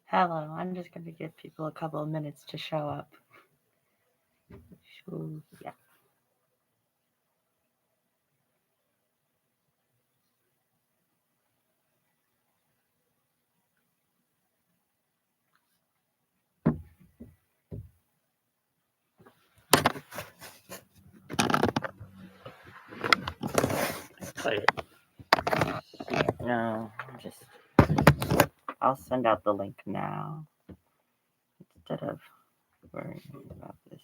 Hello, I'm just going to give people a couple of minutes to show up. So, yeah. Put it. No, I'll send out the link now instead of worrying about this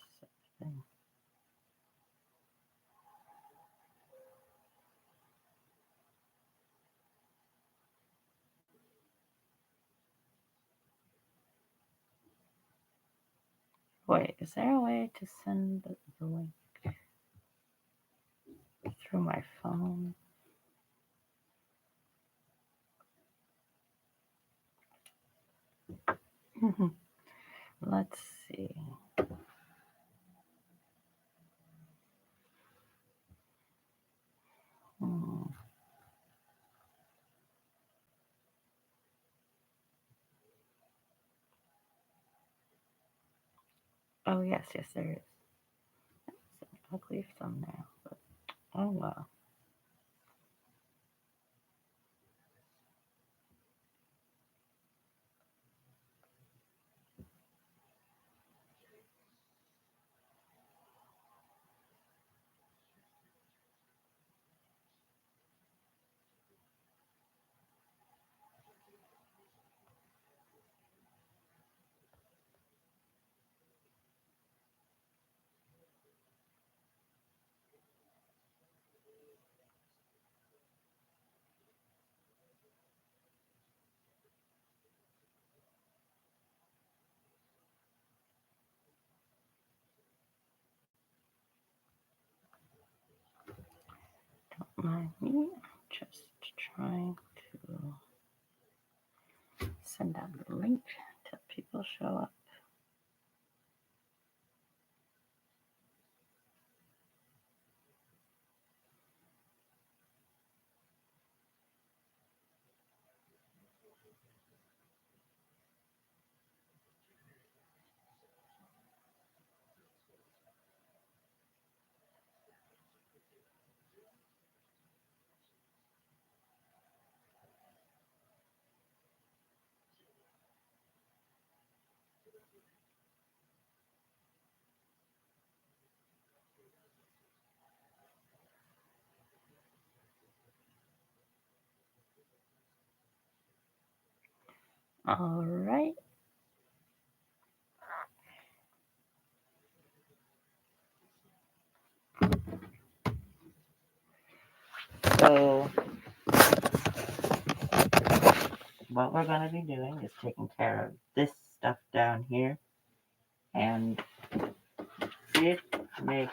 thing. Wait, is there a way to send the link through my phone? Let's see. Hmm. Oh, yes, there is. It's an ugly thumbnail, but oh well. Don't mind me. I'm just trying to send out the link till people show up. All right. So, what we're going to be doing is taking care of this stuff down here and did make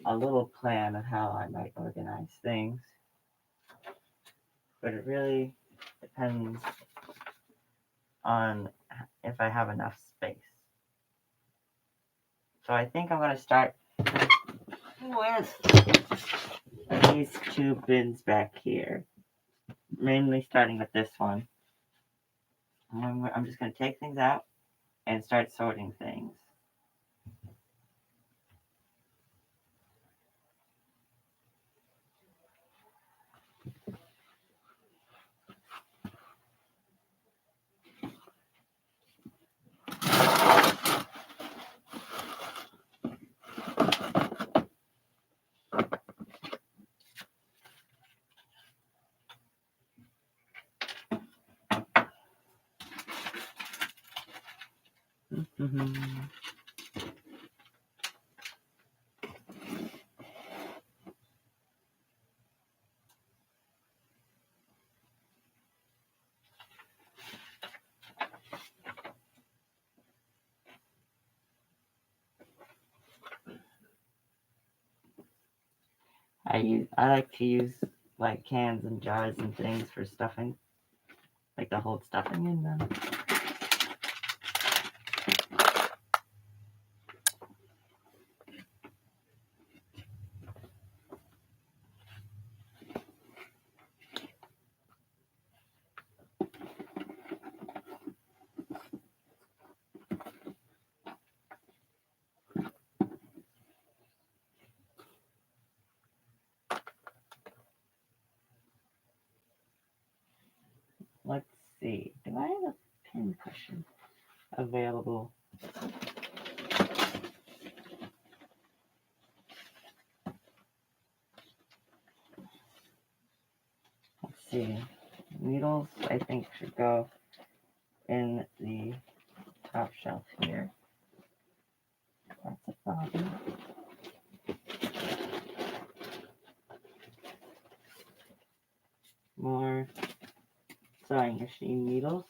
a little plan of how I might organize things, but it really depends on if I have enough space. So I think I'm going to start with these two bins back here, mainly starting with this one. I'm just going to take things out and start sorting things. I like to use like cans and jars and things for stuffing, like to hold stuffing in them. see. Do I have a pin cushion available? Let's see. Needles, I think, should go in the top shelf here. That's a problem. More sewing machine needles.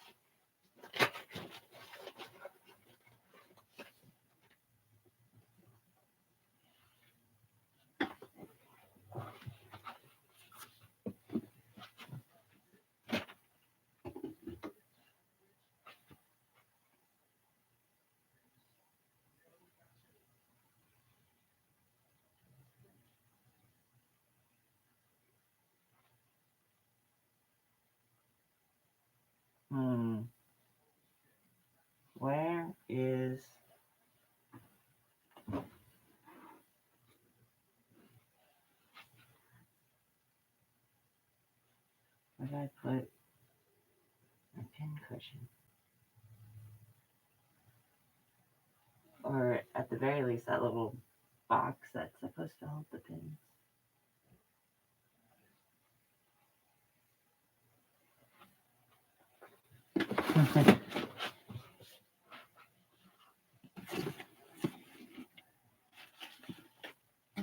Where is where did I put a pin cushion? Or at the very least that little box that's supposed to hold the pins.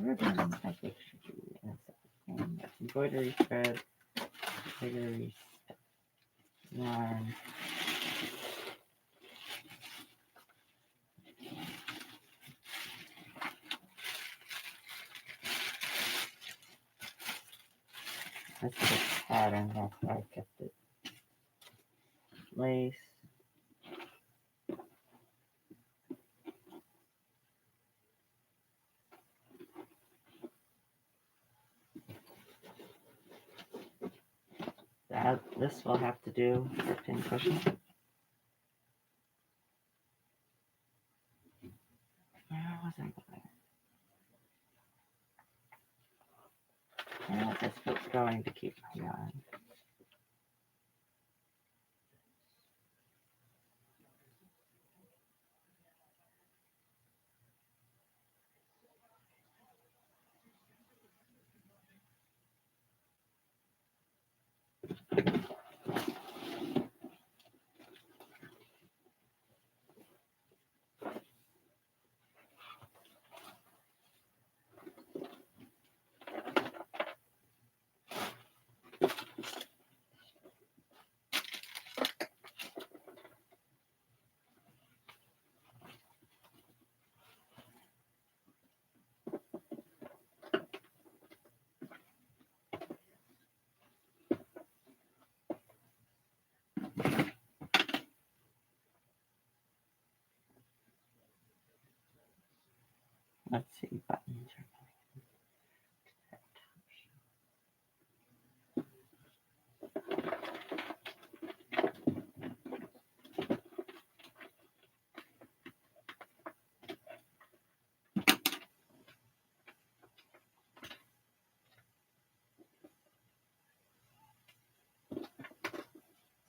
Ribbon, I think should be in a separate thing. That's embroidery thread, embroidery yarn. This is a pattern, that's why I kept it. Lace. This will have to do for pin cushion. Where was I going? Where was I supposed going to keep my yarn? Let's see, buttons are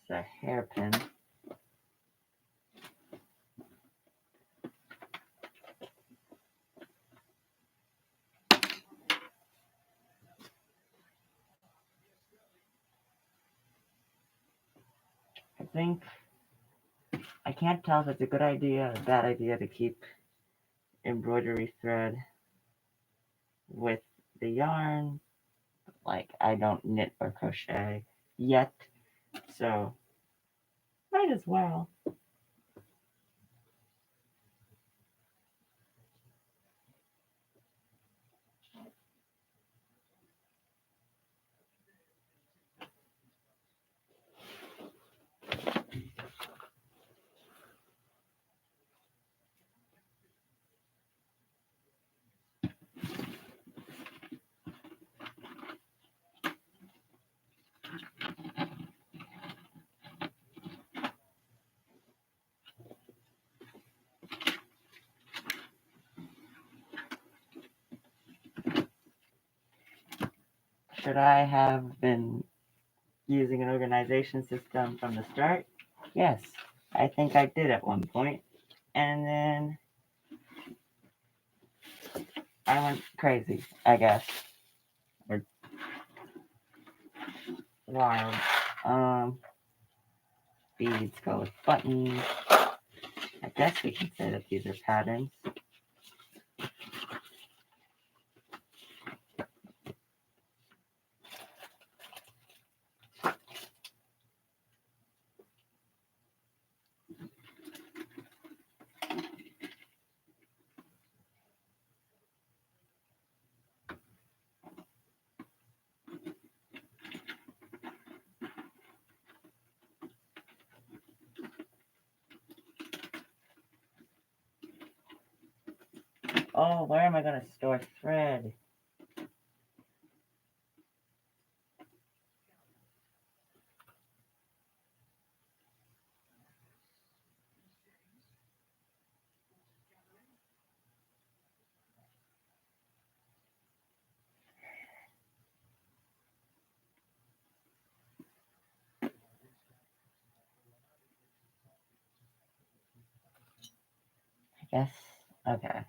it's a hairpin. I think I can't tell if it's a good idea or a bad idea to keep embroidery thread with the yarn. Like, I don't knit or crochet yet, so might as well. Should I have been using an organization system from the start? Yes, I think I did at one point. And then I went crazy, I guess. Or wild. Beads go with buttons. I guess we can say that these are patterns. Oh, where am I going to store thread? I guess. Okay.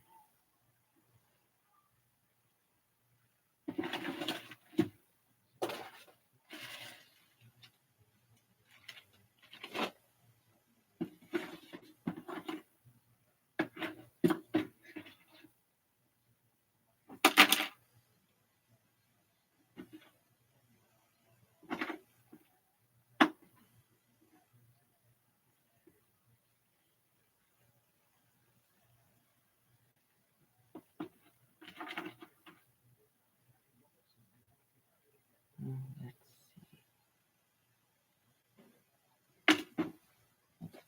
Let's see.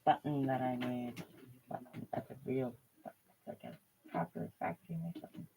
Button that I made. Button. That's a real button. It's like a proper factory made button.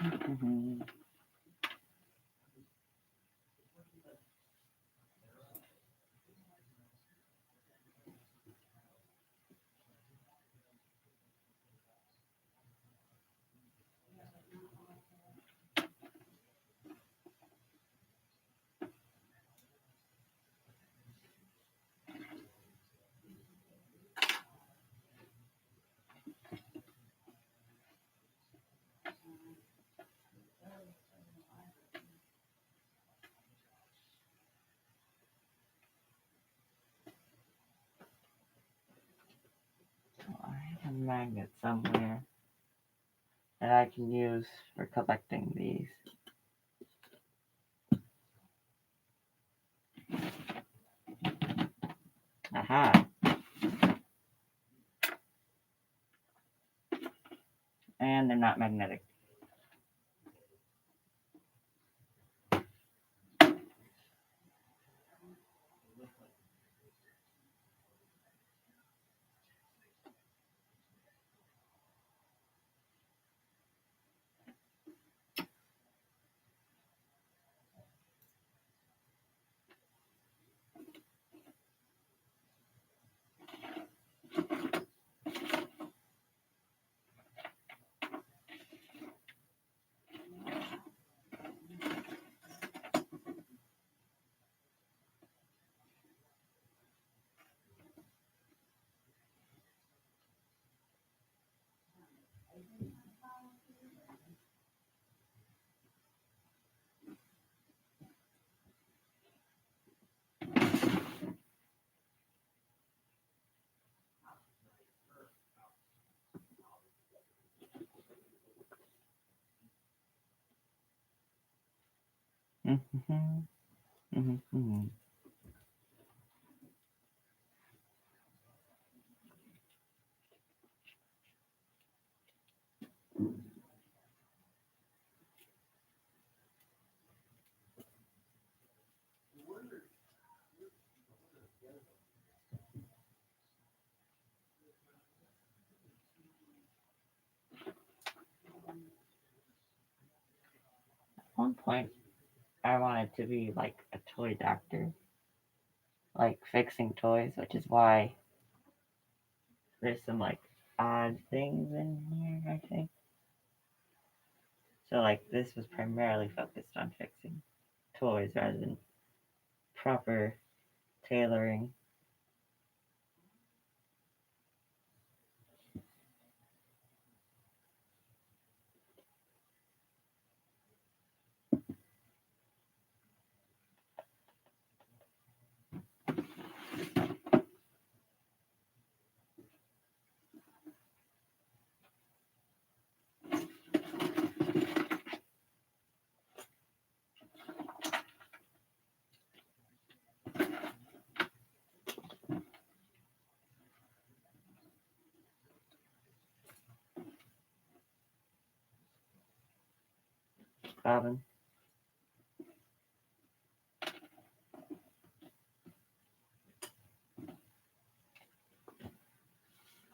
Mm-hmm. I have a magnet somewhere that I can use for collecting these. Aha! And they're not magnetic. Mm-hmm. Mm-hmm. point, I wanted to be like a toy doctor, like fixing toys, which is why there's some like odd things in here, I think. So like this was primarily focused on fixing toys rather than proper tailoring. Robin.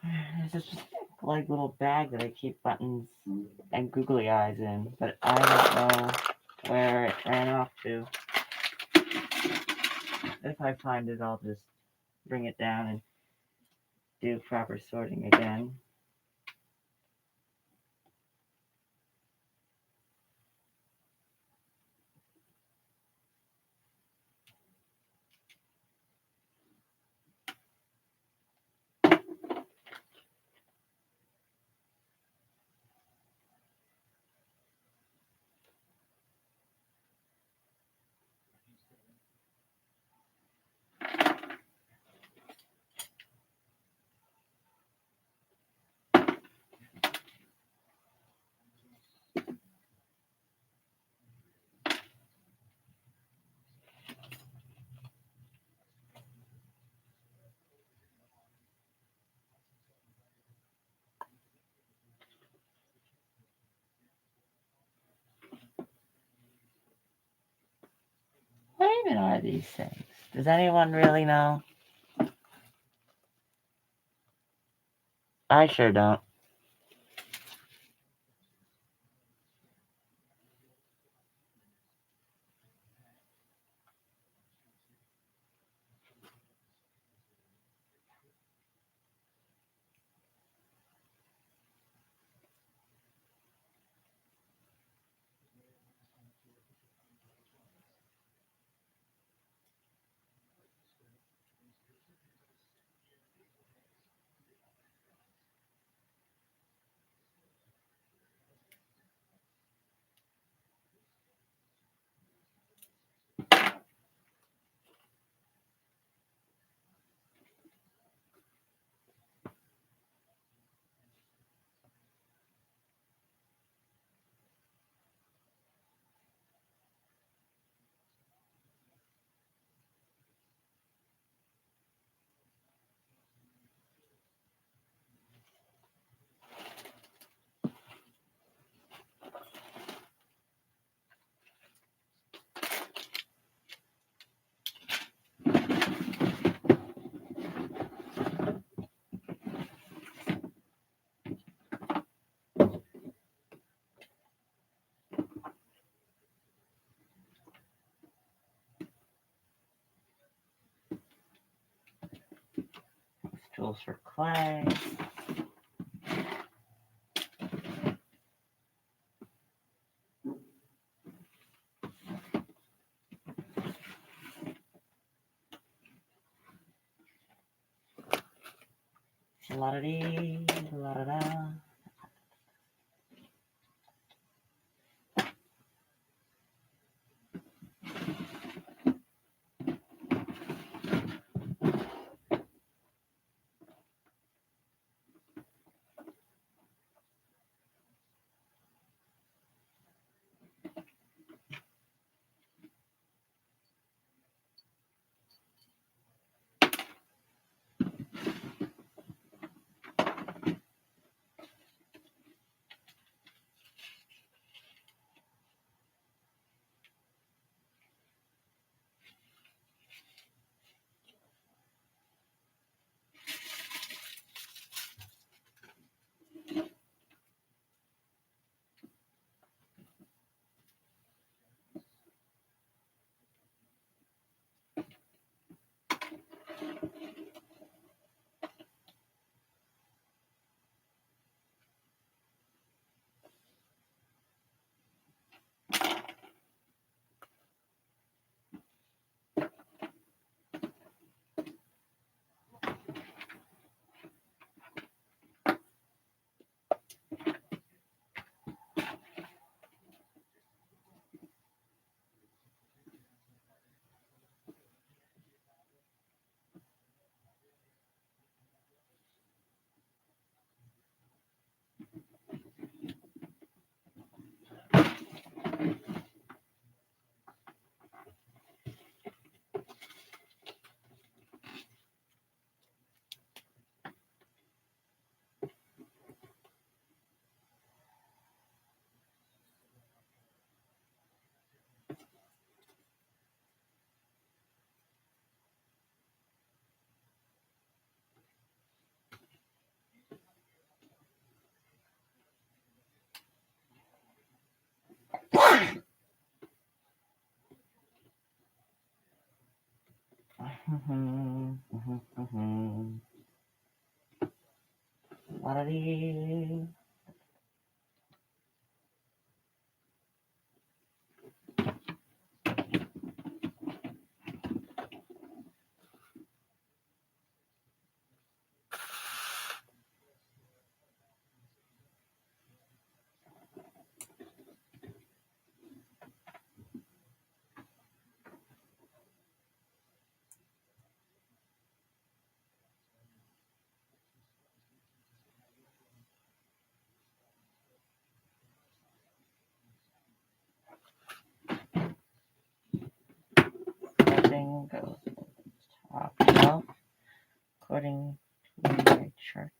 There's this like little bag that I keep buttons and googly eyes in, but I don't know where it ran off to. If I find it, I'll just bring it down and do proper sorting again. What even are these things? Does anyone really know? I sure don't. Tools for clay. La-da-dee, la-da-da. Everything goes top shelf according to my chart.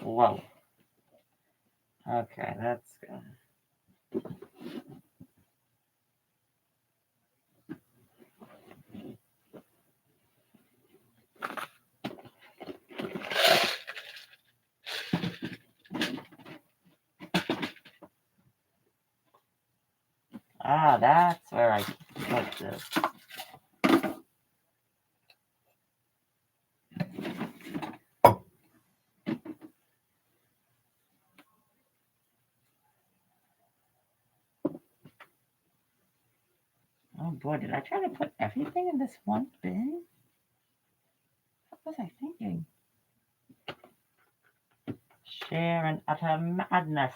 Whoa. Okay, that's good. Ah, that's where I put this. Oh boy, did I try to put everything in this one bin? What was I thinking? Sheer and utter madness.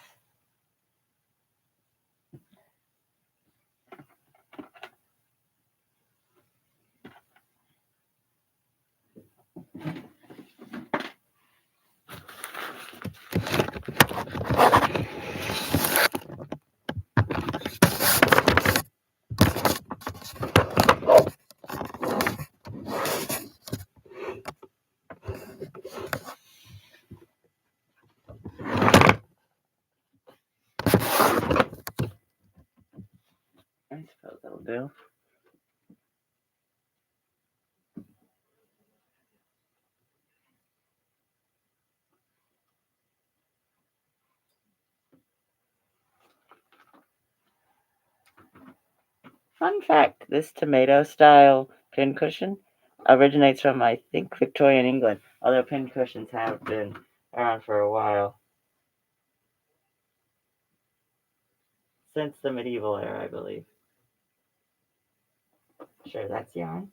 I suppose that'll do. Fun fact, this tomato-style pincushion originates from, I think, Victorian England, although pincushions have been around for a while. Since the medieval era, I believe. Sure, that's yarn.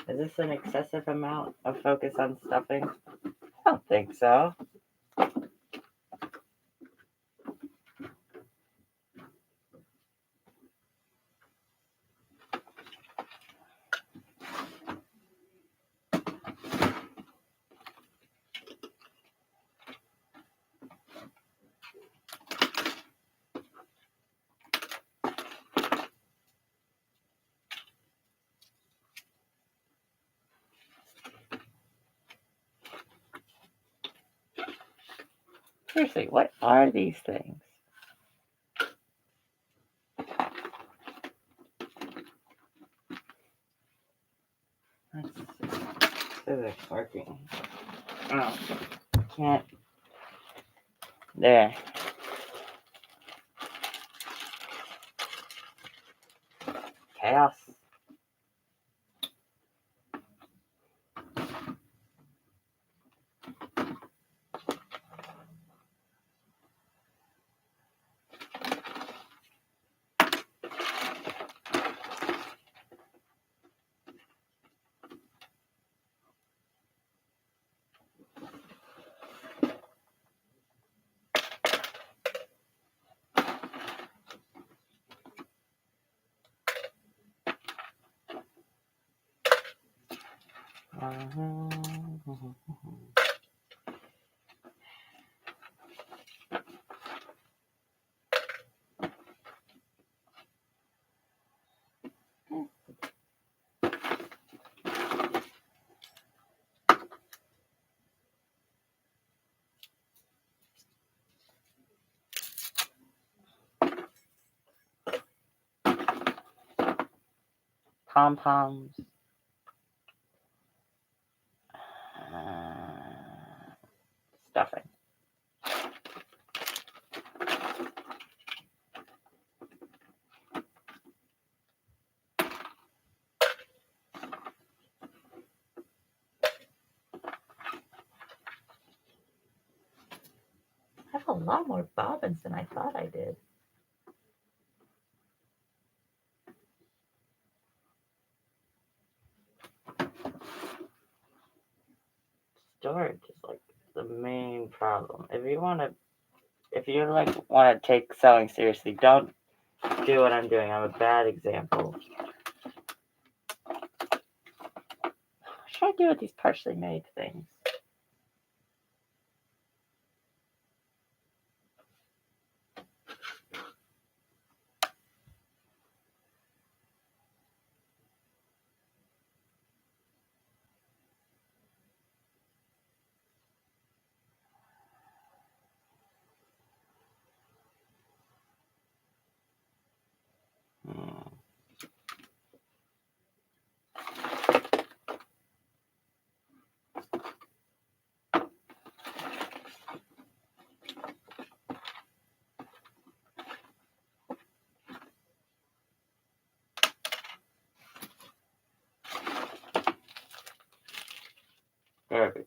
Is this an excessive amount of focus on stuffing? I don't think so. Seriously, what are these things? Let's see. This is working. Oh, can't. There. Chaos. Pom-poms. Stuffing. I have a lot more bobbins than I thought I did. Storage is like the main problem. If you want to take sewing seriously, don't do what I'm doing. I'm a bad example. What should I do with these partially made things? Garbage.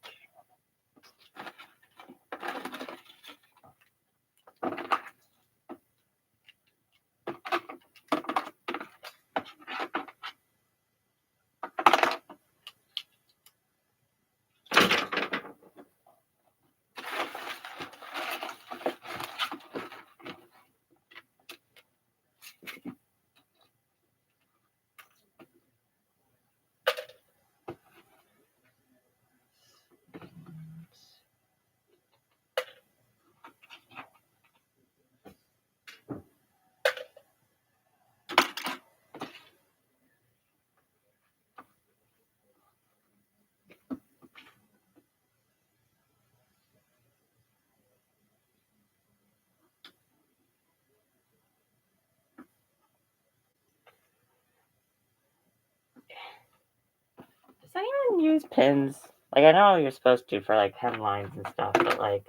Does anyone use pins? Like, I know you're supposed to for like hemlines and stuff, but like,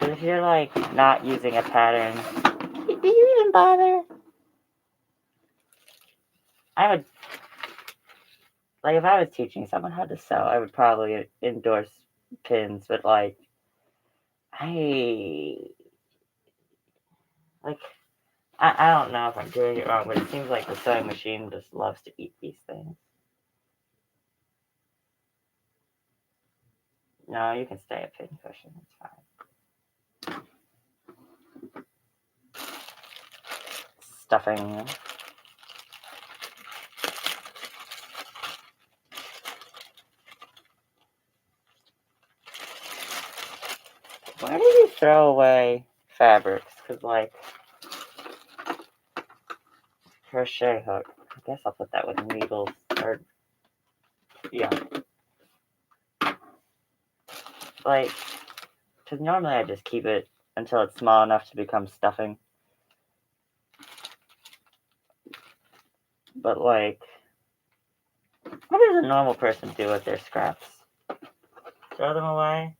if you're like not using a pattern, do you even bother? I would, like, if I was teaching someone how to sew, I would probably endorse pins, but like, I don't know if I'm doing it wrong, but it seems like the sewing machine just loves to eat these things. No, you can stay a pin cushion. It's fine. Stuffing. Why do you throw away fabrics? Because, like, crochet hook. I guess I'll put that with needles. Or, yeah. like, because normally I just keep it until it's small enough to become stuffing. But, like, what does a normal person do with their scraps? Throw them away?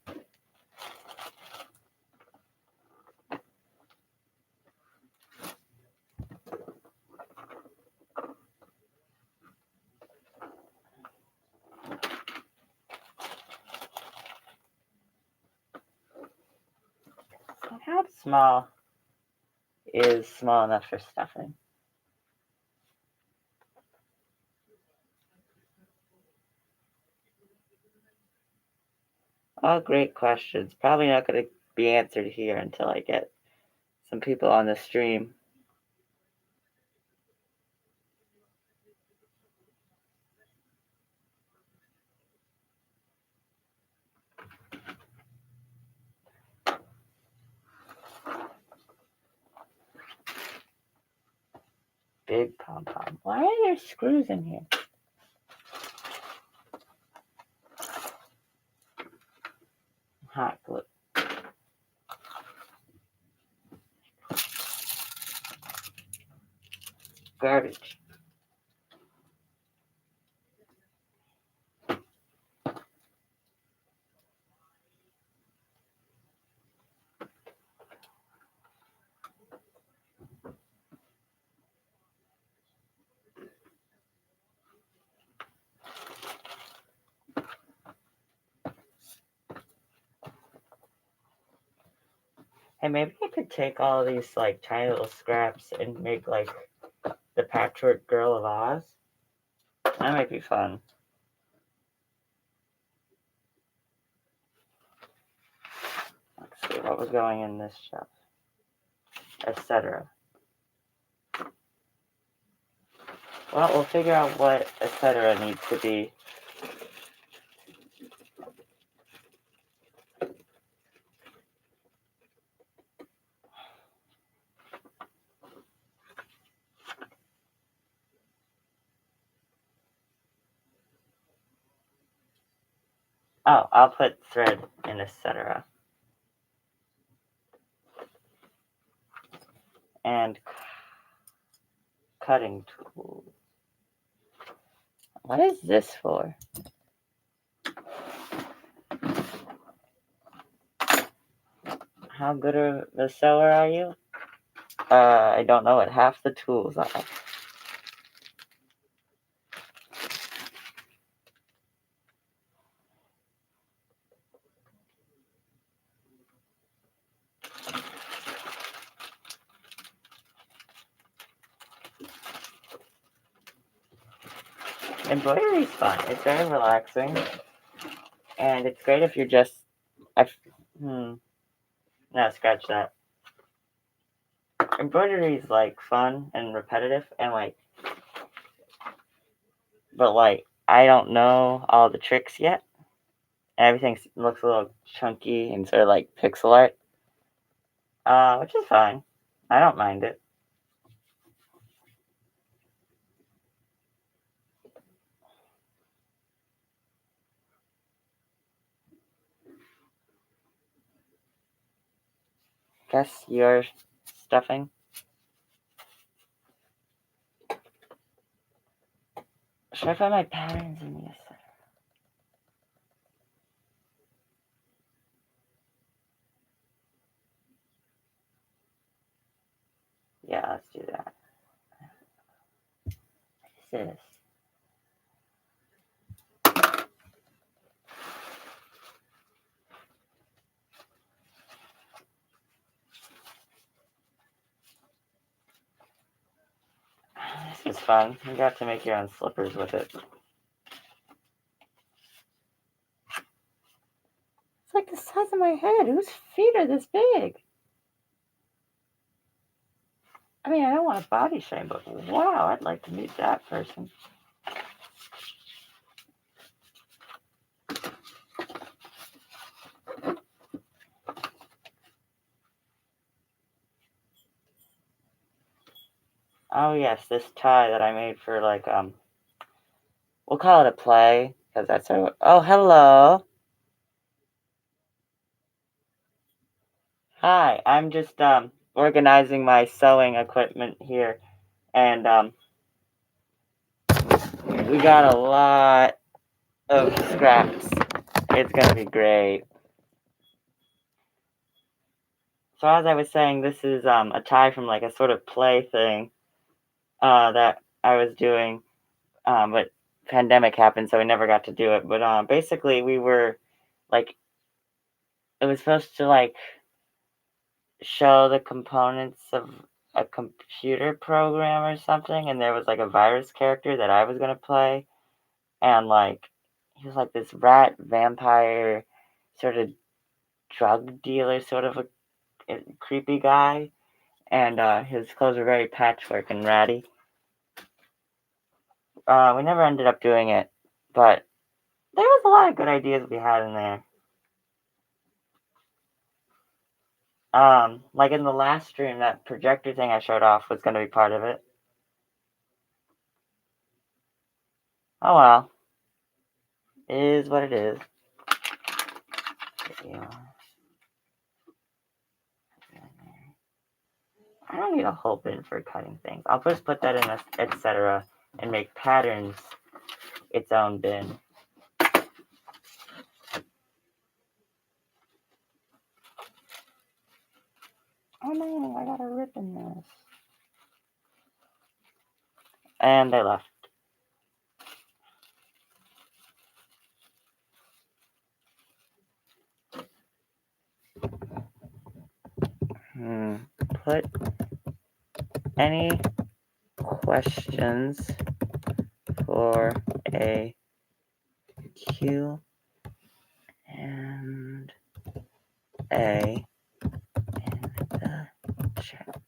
So how small is small enough for stuffing? All great questions. Probably not going to be answered here until I get some people on the stream. Big pom-pom. Why are there screws in here? Hot glue. Garbage. Hey, maybe I could take all these like tiny little scraps and make like the Patchwork Girl of Oz. That might be fun. Let's see what was going in this shelf, etc. Well, we'll figure out what etc. needs to be. Oh, I'll put thread in etc. And cutting tool. What is this for? How good of a sewer are you? I don't know what half the tools are. Embroidery is fun. It's very relaxing. And it's great if you're just... No, scratch that. Embroidery is, like, fun and repetitive. And, like... But, like, I don't know all the tricks yet. And everything looks a little chunky and sort of like pixel art. Which is fine. I don't mind it. Guess you're stuffing. Should I find my patterns in this? Yeah, let's do that. What is this? This is fun. You got to make your own slippers with it. It's like the size of my head. Whose feet are this big? I mean, I don't want to body shame, but wow, I'd like to meet that person. Oh yes, this tie that I made for like we'll call it a play because that's our. Oh, hello. Hi, I'm just organizing my sewing equipment here, and we got a lot of scraps. It's gonna be great. So as I was saying, this is a tie from like a sort of play thing that I was doing, but pandemic happened, so we never got to do it. But basically, we were like, it was supposed to like show the components of a computer program or something, and there was like a virus character that I was gonna play, and like he was like this rat vampire sort of drug dealer, sort of a creepy guy, and his clothes were very patchwork and ratty. We never ended up doing it, but there was a lot of good ideas we had in there. Like in the last stream, that projector thing I showed off was going to be part of it. Oh well, it is what it is. Yeah. I don't need a whole bin for cutting things. I'll just put that in etc. and make patterns its own bin. Oh no, I got a rip in this. And they left. Put any questions for a Q and A in the chat.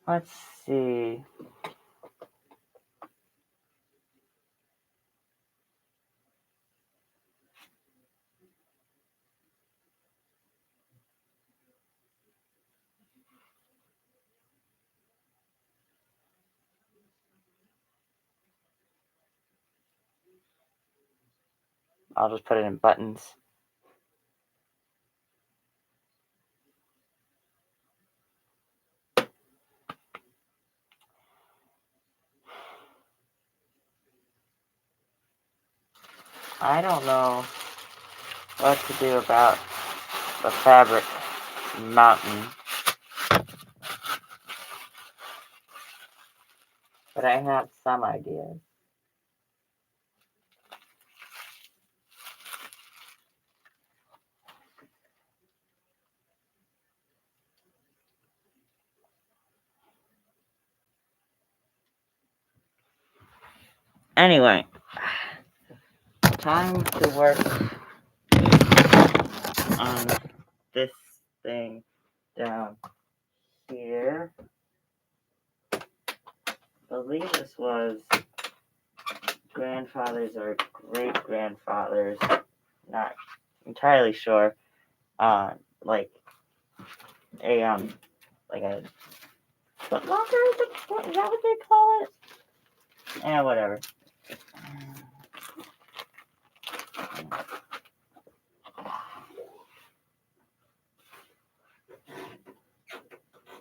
Let's see. I'll just put it in buttons. I don't know what to do about the fabric mountain, but I have some ideas. Anyway, time to work on this thing down here. I believe this was grandfathers or great grandfathers. Not entirely sure. Like a like a foot locker. Is that what they call it? Yeah, whatever.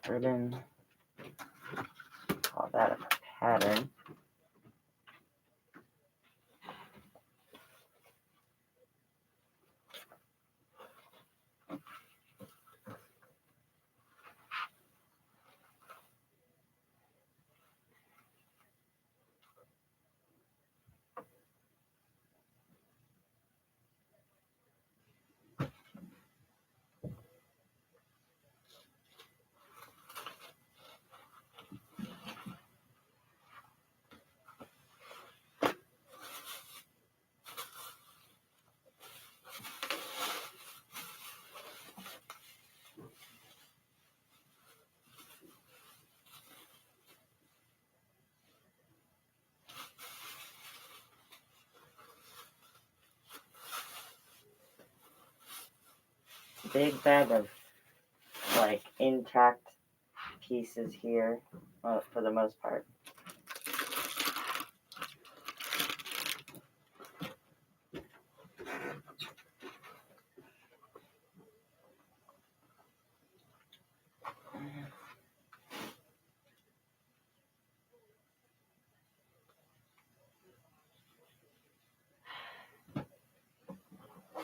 Ribbon. Call that a pattern. big bag of like intact pieces here, well, for the most part.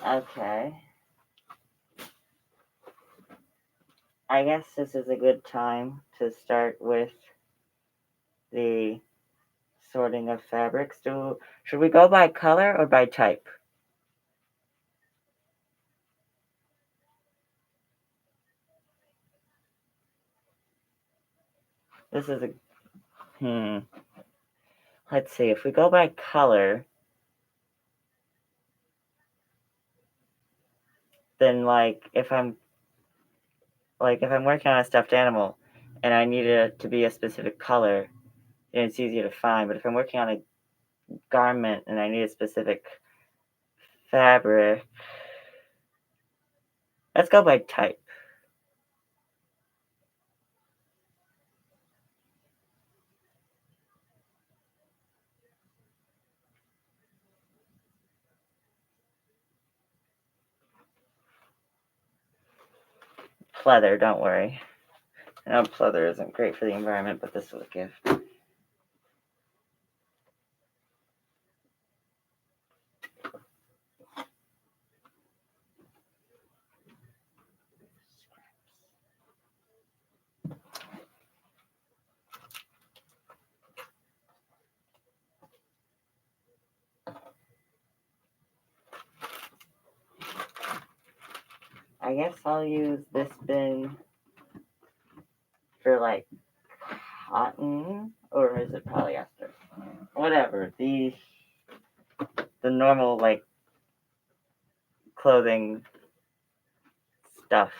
Okay. I guess this is a good time to start with the sorting of fabrics. Should we go by color or by type? This is a let's see, if we go by color, then if I'm working on a stuffed animal and I need it to be a specific color, then it's easier to find. But if I'm working on a garment and I need a specific fabric, let's go by type. Pleather, don't worry. I know pleather isn't great for the environment, but this is a gift. I guess I'll use this bin for like cotton, or is it polyester? Whatever. The normal like clothing stuff.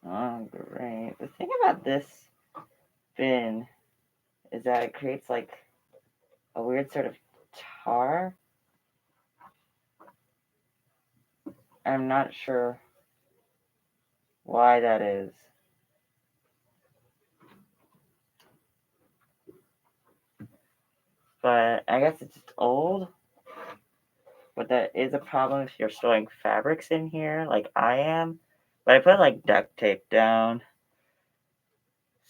Oh, great. The thing about this bin is that it creates like a weird sort of tar. I'm not sure why that is. But I guess it's just old. But that is a problem if you're storing fabrics in here, like I am. But I put like duct tape down.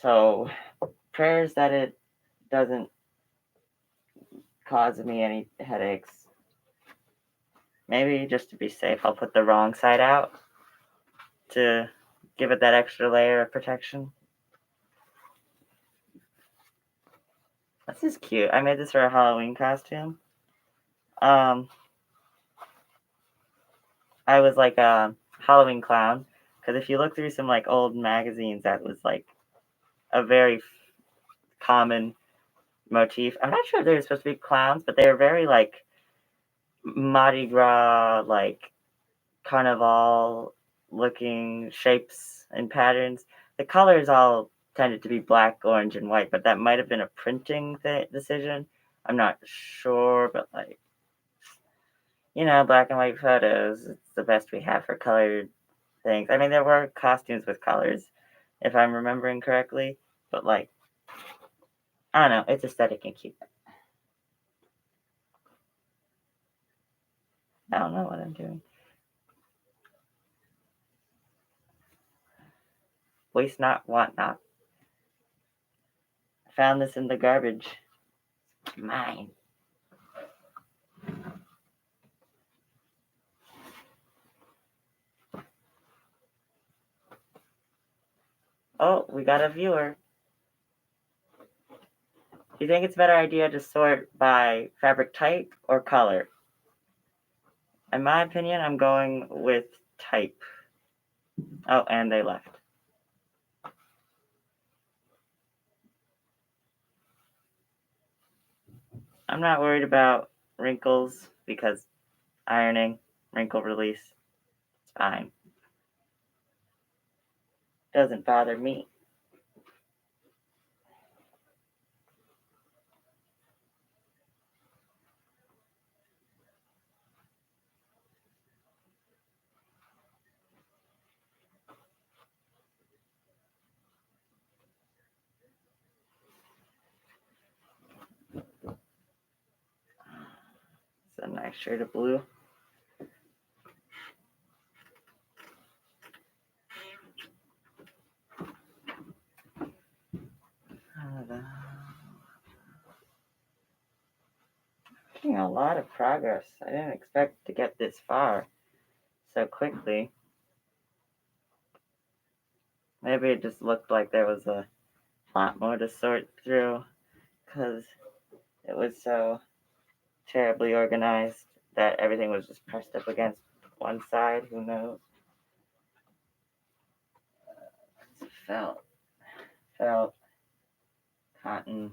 So prayers that it doesn't cause me any headaches. Maybe just to be safe, I'll put the wrong side out to give it that extra layer of protection. This is cute. I made this for a Halloween costume. I was like a Halloween clown, because if you look through some like old magazines, that was like a very common motif. I'm not sure if they were supposed to be clowns, but they were very like Mardi Gras, like carnival looking shapes and patterns. The colors all tended to be black, orange, and white, but that might have been a printing decision. I'm not sure, but like, black and white photos, it's the best we have for colored things. I mean, there were costumes with colors, if I'm remembering correctly, but like, I don't know, it's aesthetic and cute. I don't know what I'm doing. Waste not, want not. Found this in the garbage. Mine. Oh, we got a viewer. Do you think it's a better idea to sort by fabric type or color? In my opinion, I'm going with type. Oh, and they left. I'm not worried about wrinkles because ironing, wrinkle release, it's fine. Doesn't bother me. It's a nice shade of blue. Making a lot of progress. I didn't expect to get this far so quickly. Maybe it just looked like there was a lot more to sort through because it was so terribly organized that everything was just pressed up against one side. Who knows? Felt, cotton.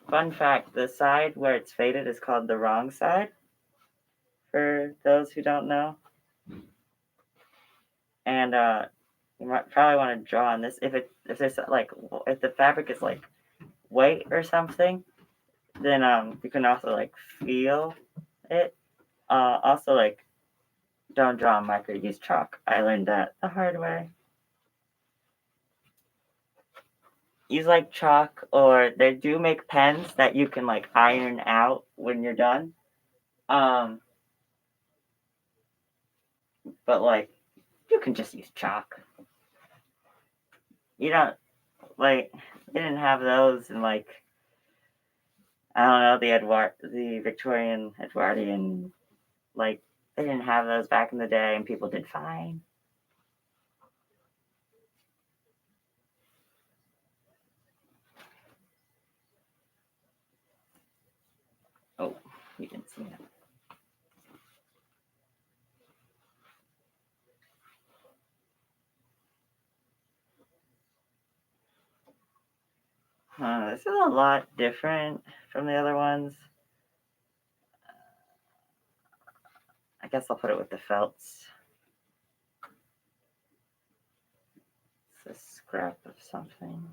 Fun fact, the side where it's faded is called the wrong side, for those who don't know. And you might probably want to draw on this. If there's like, if the fabric is like white or something, then you can also like feel it. Also like, don't draw on marker, use chalk. I learned that the hard way. Use like chalk, or they do make pens that you can like iron out when you're done. But like, you can just use chalk. You don't like, they didn't have those in like, I don't know, the Victorian Edwardian, like, they didn't have those back in the day, and people did fine. Oh, you didn't see that. This is a lot different from the other ones. I guess I'll put it with the felts. It's a scrap of something.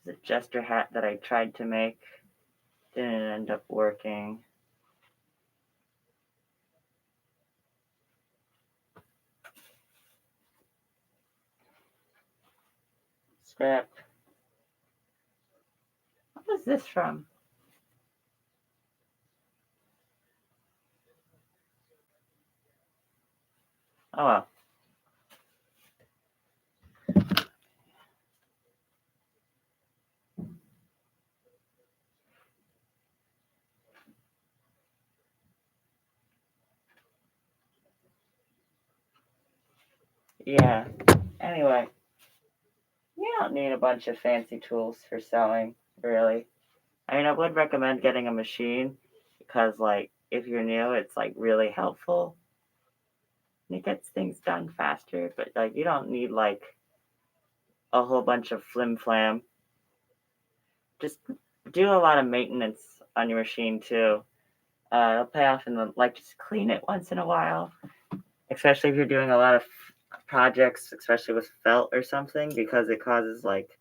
This is a jester hat that I tried to make. Didn't end up working. Scrap. What was this from? Oh well. Yeah. Anyway, you don't need a bunch of fancy tools for sewing, really. I mean, I would recommend getting a machine because, like, if you're new, it's like really helpful. And it gets things done faster, but like, you don't need like a whole bunch of flim flam. Just do a lot of maintenance on your machine too. It'll pay off in the like, just clean it once in a while, especially if you're doing a lot of projects, especially with felt or something, because it causes like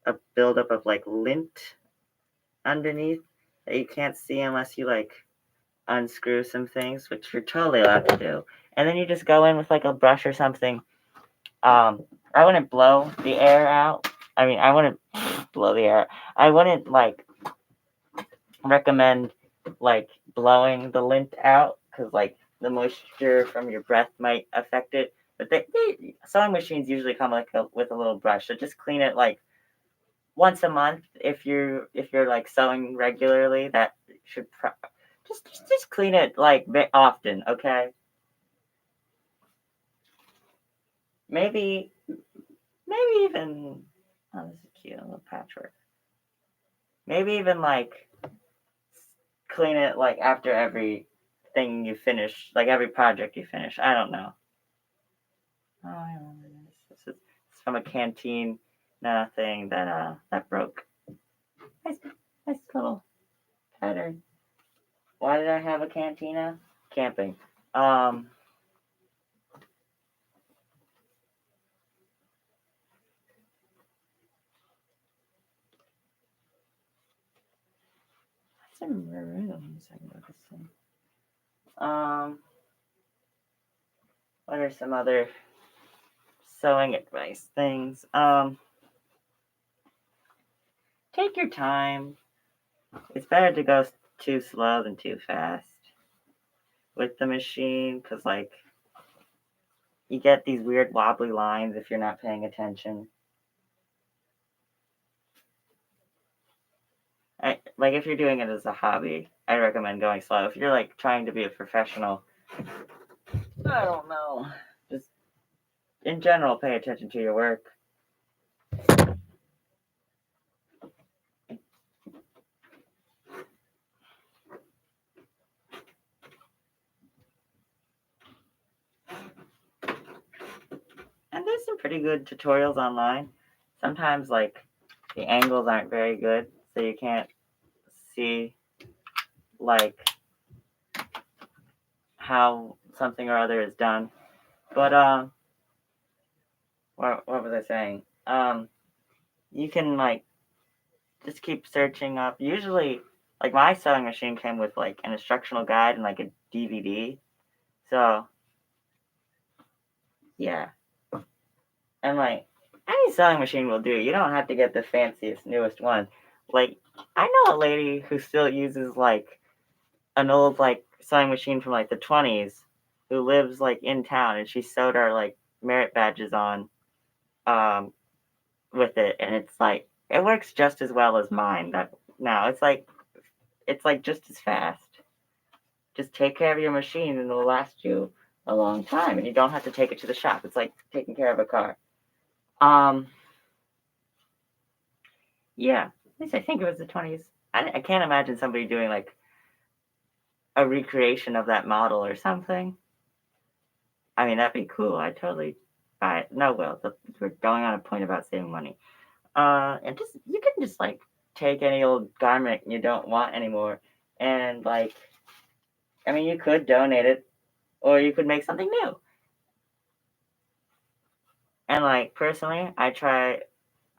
a buildup of like lint underneath that you can't see unless you like unscrew some things, which you're totally allowed to do. And then you just go in with like a brush or something. I wouldn't blow the air out. I mean, I wouldn't blow the air. I wouldn't like recommend like blowing the lint out because like the moisture from your breath might affect it. But sewing machines usually come like with a little brush, so just clean it like once a month if you're like sewing regularly. That should just clean it like often, okay? Maybe even, oh, this is cute, a little patchwork. Maybe even like clean it like after every thing you finish, like every project you finish. I don't know. Oh, I remember this. This is from a canteen thing that broke. Nice, nice little pattern. Why did I have a cantina? Camping. Um, some rooms I noticing. What are some other sewing advice things? Take your time. It's better to go too slow than too fast with the machine, because like you get these weird wobbly lines if you're not paying attention. Like if you're doing it as a hobby, I recommend going slow. If you're like trying to be a professional, I don't know. Just in general, pay attention to your work. And there's some pretty good tutorials online. Sometimes like the angles aren't very good, so you can't see like how something or other is done. But what was I saying? You can like just keep searching up. Usually, like my sewing machine came with like an instructional guide and like a DVD. So yeah, and like any sewing machine will do. You don't have to get the fanciest, newest one. Like I know a lady who still uses like an old like sewing machine from like the 20s who lives like in town, and she sewed our like merit badges on um with it, and it's like it works just as well as mine. That now it's like just as fast. Just take care of your machine and it'll last you a long time, and you don't have to take it to the shop. It's like taking care of a car. Um, yeah, at least I think it was the 20s. I can't imagine somebody doing like a recreation of that model or something. I mean, that'd be cool. I'd totally buy it. No, well, we're going on a point about saving money. And just you can just like take any old garment you don't want anymore, and like, I mean, you could donate it, or you could make something new. And like personally, I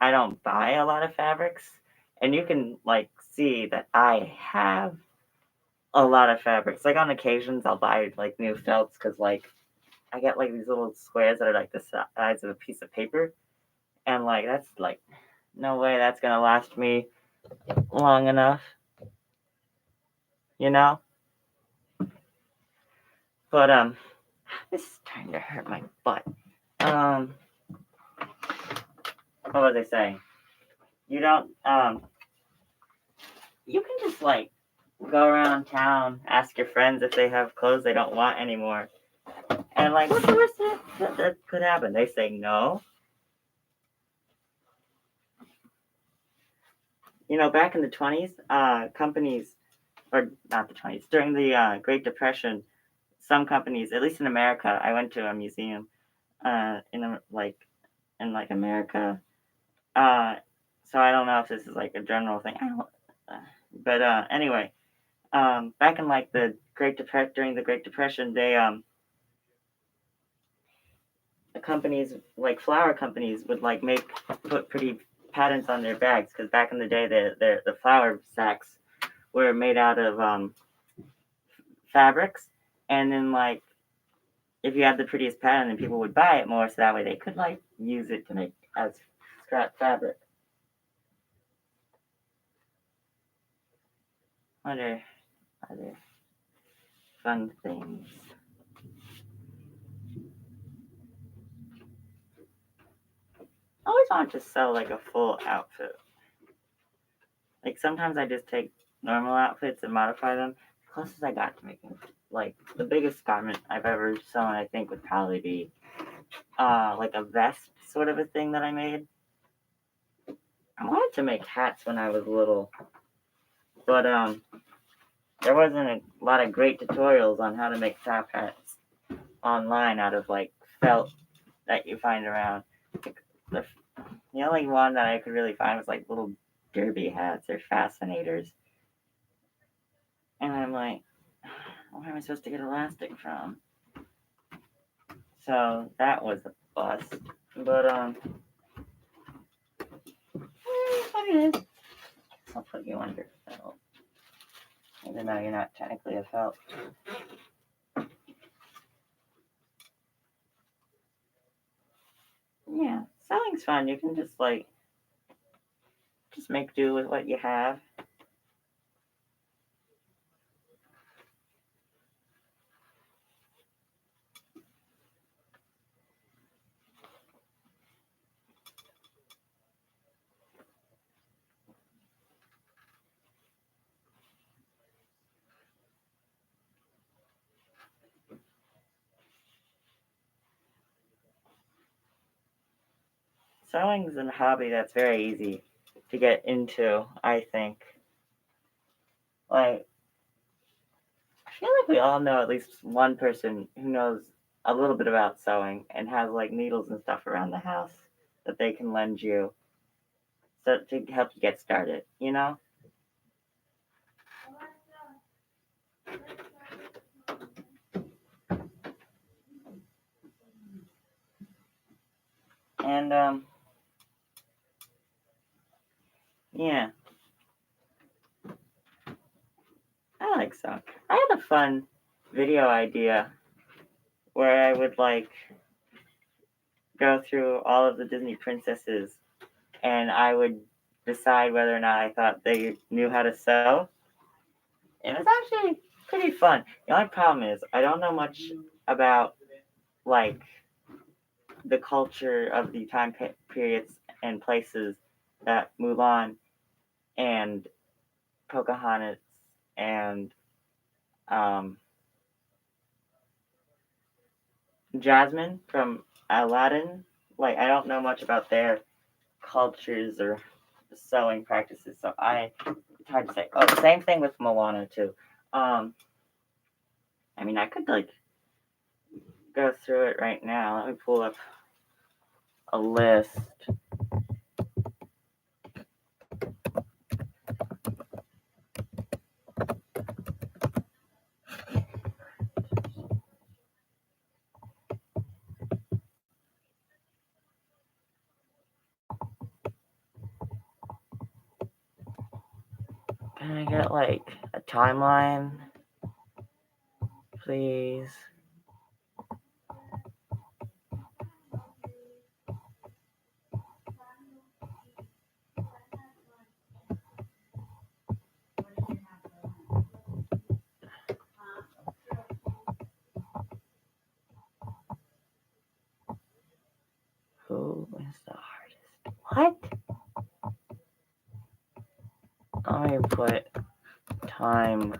don't buy a lot of fabrics, and you can like see that I have a lot of fabrics. Like on occasions, I'll buy like new felts because like I get like these little squares that are like the size of a piece of paper, and like that's like no way that's gonna last me long enough, you know. But this is starting to hurt my butt. Um, what was I saying? You don't you can just like go around town, ask your friends if they have clothes they don't want anymore. And like, what's the worst that could happen? They say no. You know, back in the 20s, companies, or not the 20s, during the Great Depression, some companies, at least in America, I went to a museum in like America. Uh, so I don't know if this is like a general thing. I don't, but anyway, back in like the during the Great Depression, the companies like flower companies would like put pretty patterns on their bags, because back in the day the flour sacks were made out of fabrics, and then like if you had the prettiest pattern, then people would buy it more, so that way they could like use it to make as scrap fabric. Other fun things. I always wanted to sew like a full outfit. Like sometimes I just take normal outfits and modify them. The closest I got to making like the biggest garment I've ever sewn, I think, would probably be like a vest sort of a thing that I made. I wanted to make hats when I was little, but there wasn't a lot of great tutorials on how to make top hats online out of like felt that you find around. The, the only one that I could really find was like little derby hats or fascinators. And I'm like, where am I supposed to get elastic from? So that was a bust. But it is. I'll put you under felt, even though you're not technically a felt. Yeah, sewing's fun. You can just make do with what you have. Sewing's a hobby that's very easy to get into, I think. Like, I feel like we all know at least one person who knows a little bit about sewing and has like needles and stuff around the house that they can lend you so to help you get started, you know? And yeah, I like sewing. I had a fun video idea where I would like go through all of the Disney princesses and I would decide whether or not I thought they knew how to sew. And it's actually pretty fun. The only problem is I don't know much about like the culture of the time periods and places that Mulan and Pocahontas and um, Jasmine from Aladdin. Like I don't know much about their cultures or sewing practices, so it's hard to say. Oh, same thing with Moana too. Um, I mean, I could like go through it right now. Let me pull up a list. Can I get like a timeline, please? Who is the artist? What? Let me put timeline.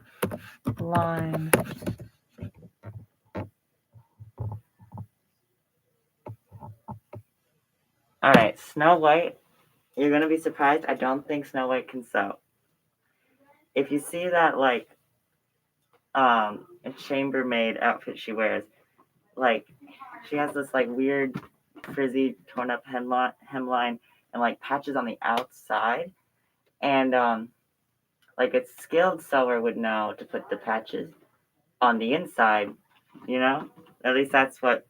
Alright, Snow White. You're gonna be surprised. I don't think Snow White can sew. If you see that like a chambermaid outfit she wears, like she has this like weird frizzy torn up hemline and like patches on the outside, and like a skilled sewer would know to put the patches on the inside, you know? At least that's what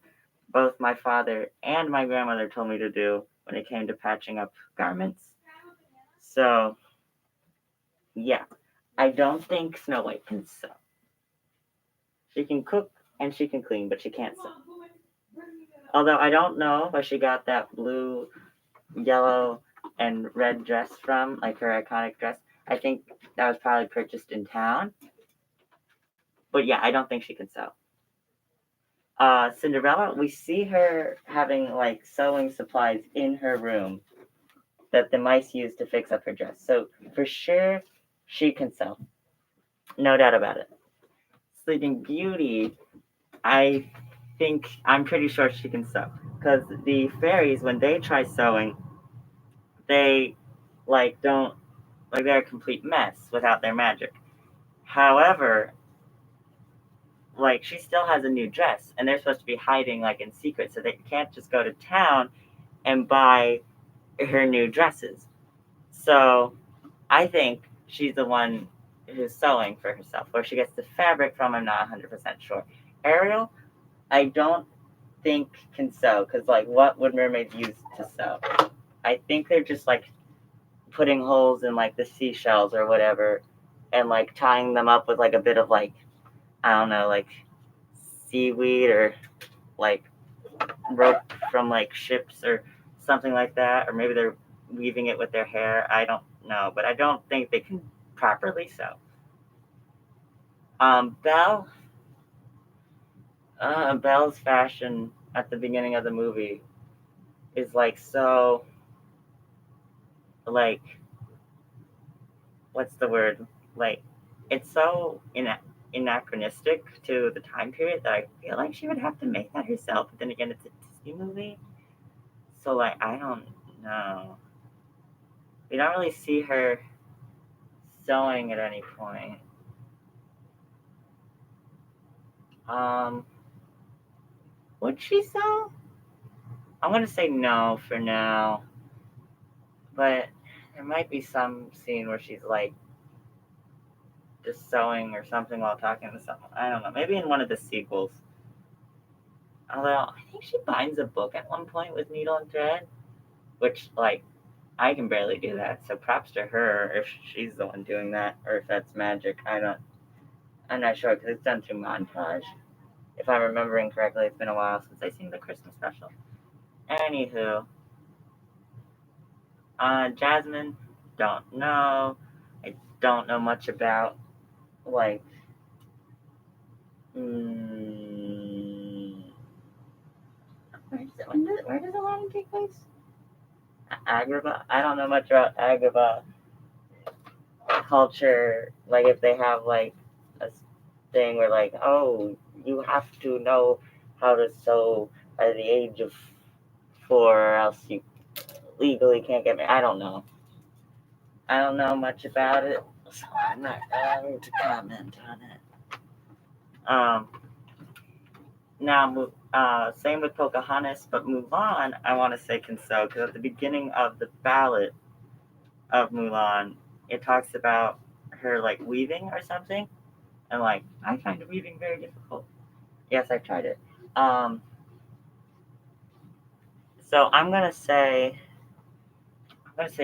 both my father and my grandmother told me to do when it came to patching up garments. So, yeah, I don't think Snow White can sew. She can cook and she can clean, but she can't sew. Although I don't know where she got that blue, yellow, and red dress from, like her iconic dress. I think that was probably purchased in town. But yeah, I don't think she can sew. Cinderella, we see her having like sewing supplies in her room that the mice use to fix up her dress. So for sure, she can sew. No doubt about it. Sleeping Beauty, I'm pretty sure she can sew. Because the fairies, when they try sewing, they like don't they're a complete mess without their magic. However, like, she still has a new dress, and they're supposed to be hiding, like, in secret, so they can't just go to town and buy her new dresses. So I think she's the one who's sewing for herself. Where she gets the fabric from, I'm not 100% sure. Ariel, I don't think can sew, because, like, what would mermaids use to sew? I think they're just, like, putting holes in, like, the seashells or whatever, and, like, tying them up with, like, a bit of, like, I don't know, like, seaweed or, like, rope from, like, ships or something like that. Or maybe they're weaving it with their hair. I don't know, but I don't think they can properly sew. Belle, Belle's fashion at the beginning of the movie is, like, so, like, what's the word? Like, it's so anachronistic to the time period that I feel like she would have to make that herself. But then again, it's a Disney movie, so, like, I don't know. We don't really see her sewing at any point. Would she sew? I'm gonna say no for now, but there might be some scene where she's, like, just sewing or something while talking to someone. I don't know. Maybe in one of the sequels. Although I think she binds a book at one point with needle and thread, which, like, I can barely do that. So props to her if she's the one doing that, or if that's magic. I'm not sure because it's done through montage. If I'm remembering correctly, it's been a while since I seen the Christmas special. Anywho, Jasmine, don't know. I don't know much about, like, where does Aladdin take place? Agrabah? I don't know much about Agrabah culture. Like, if they have, like, a thing where, like, oh, you have to know how to sew at the age of 4, or else you legally can't get married. I don't know. I don't know much about it, so I'm not going to comment on it. Now, same with Pocahontas, but Mulan, I want to say can sew, because at the beginning of the ballad of Mulan, it talks about her, like, weaving or something, and, like, I find weaving very difficult. Yes, I tried it. So I'm gonna say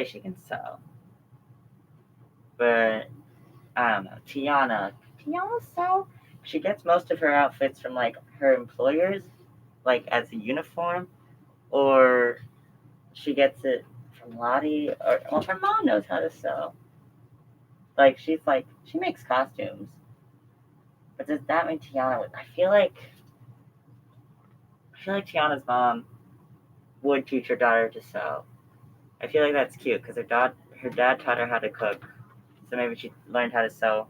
she can sew, but I don't know. Tiana sew? She gets most of her outfits from, like, her employers, like, as a uniform, or she gets it from Lottie, or, well, her mom knows how to sew. Like, she makes costumes. But does that mean Tiana would? I feel like Tiana's mom would teach her daughter to sew. I feel like that's cute because her dad taught her how to cook, so maybe she learned how to sew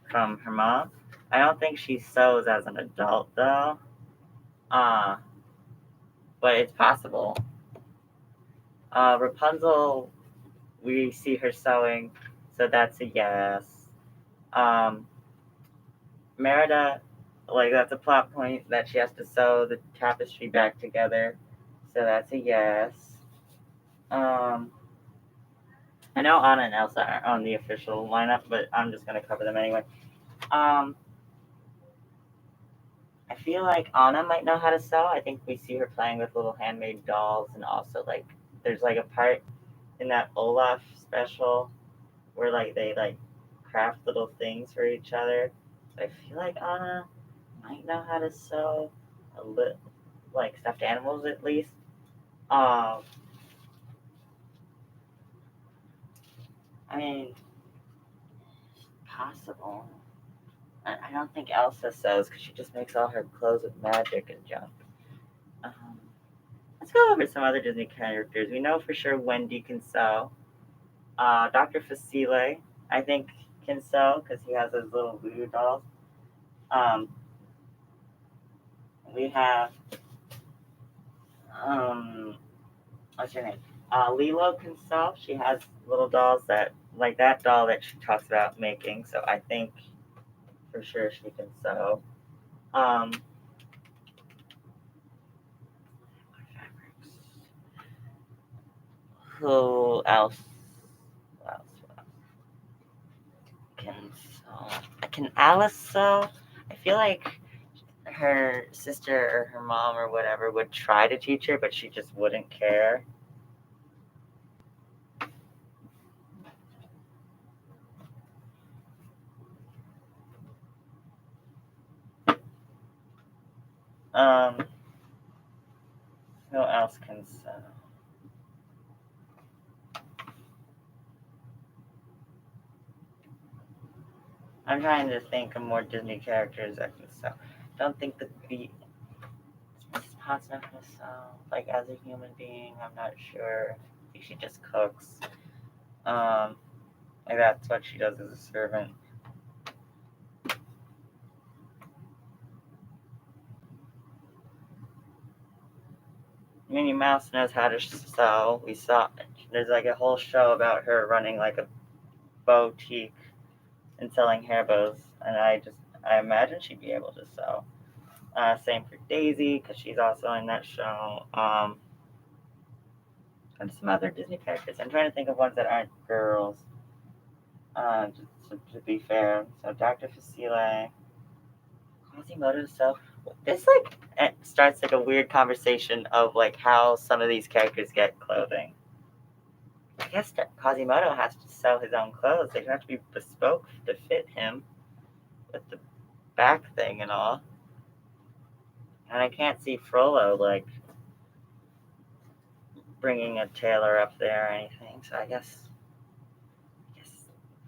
from her mom. I don't think she sews as an adult though. But it's possible. Rapunzel, we see her sewing, so that's a yes. Merida, like, that's a plot point that she has to sew the tapestry back together, so that's a yes. I know Anna and Elsa aren't on the official lineup, but I'm just gonna cover them anyway. I feel like Anna might know how to sew. I think we see her playing with little handmade dolls, and also, like, there's, like, a part in that Olaf special where, like, they, like, craft little things for each other. So I feel like Anna might know how to sew a little, like, stuffed animals at least. I mean, possible. I don't think Elsa sews because she just makes all her clothes with magic and junk. Let's go over some other Disney characters. We know for sure Wendy can sew. Dr. Facile, I think, can sew because he has those little voodoo dolls. We have, what's her name? Lilo can sew. She has little dolls like that doll that she talks about making. So I think for sure she can sew. Who else? Who else? Can sew? Can Alice sew? I feel like her sister or her mom or whatever would try to teach her, but she just wouldn't care. Who else can sew? I'm trying to think of more Disney characters that can sew. Don't think the Mrs. Potts not gonna sew. Like as a human being, I'm not sure. I think she just cooks. Like that's what she does as a servant. Minnie Mouse knows how to sew. We saw there's like a whole show about her running like a boutique and selling hair bows, and I imagine she'd be able to sew. Same for Daisy because she's also in that show. And some other Disney characters. I'm trying to think of ones that aren't girls. To be fair, so Dr. Facile, Quasimodo. So this like it starts like a weird conversation of like how some of these characters get clothing. I guess that Quasimodo has to sell his own clothes. They have to be bespoke to fit him with the back thing and all. And I can't see Frollo like bringing a tailor up there or anything. So I guess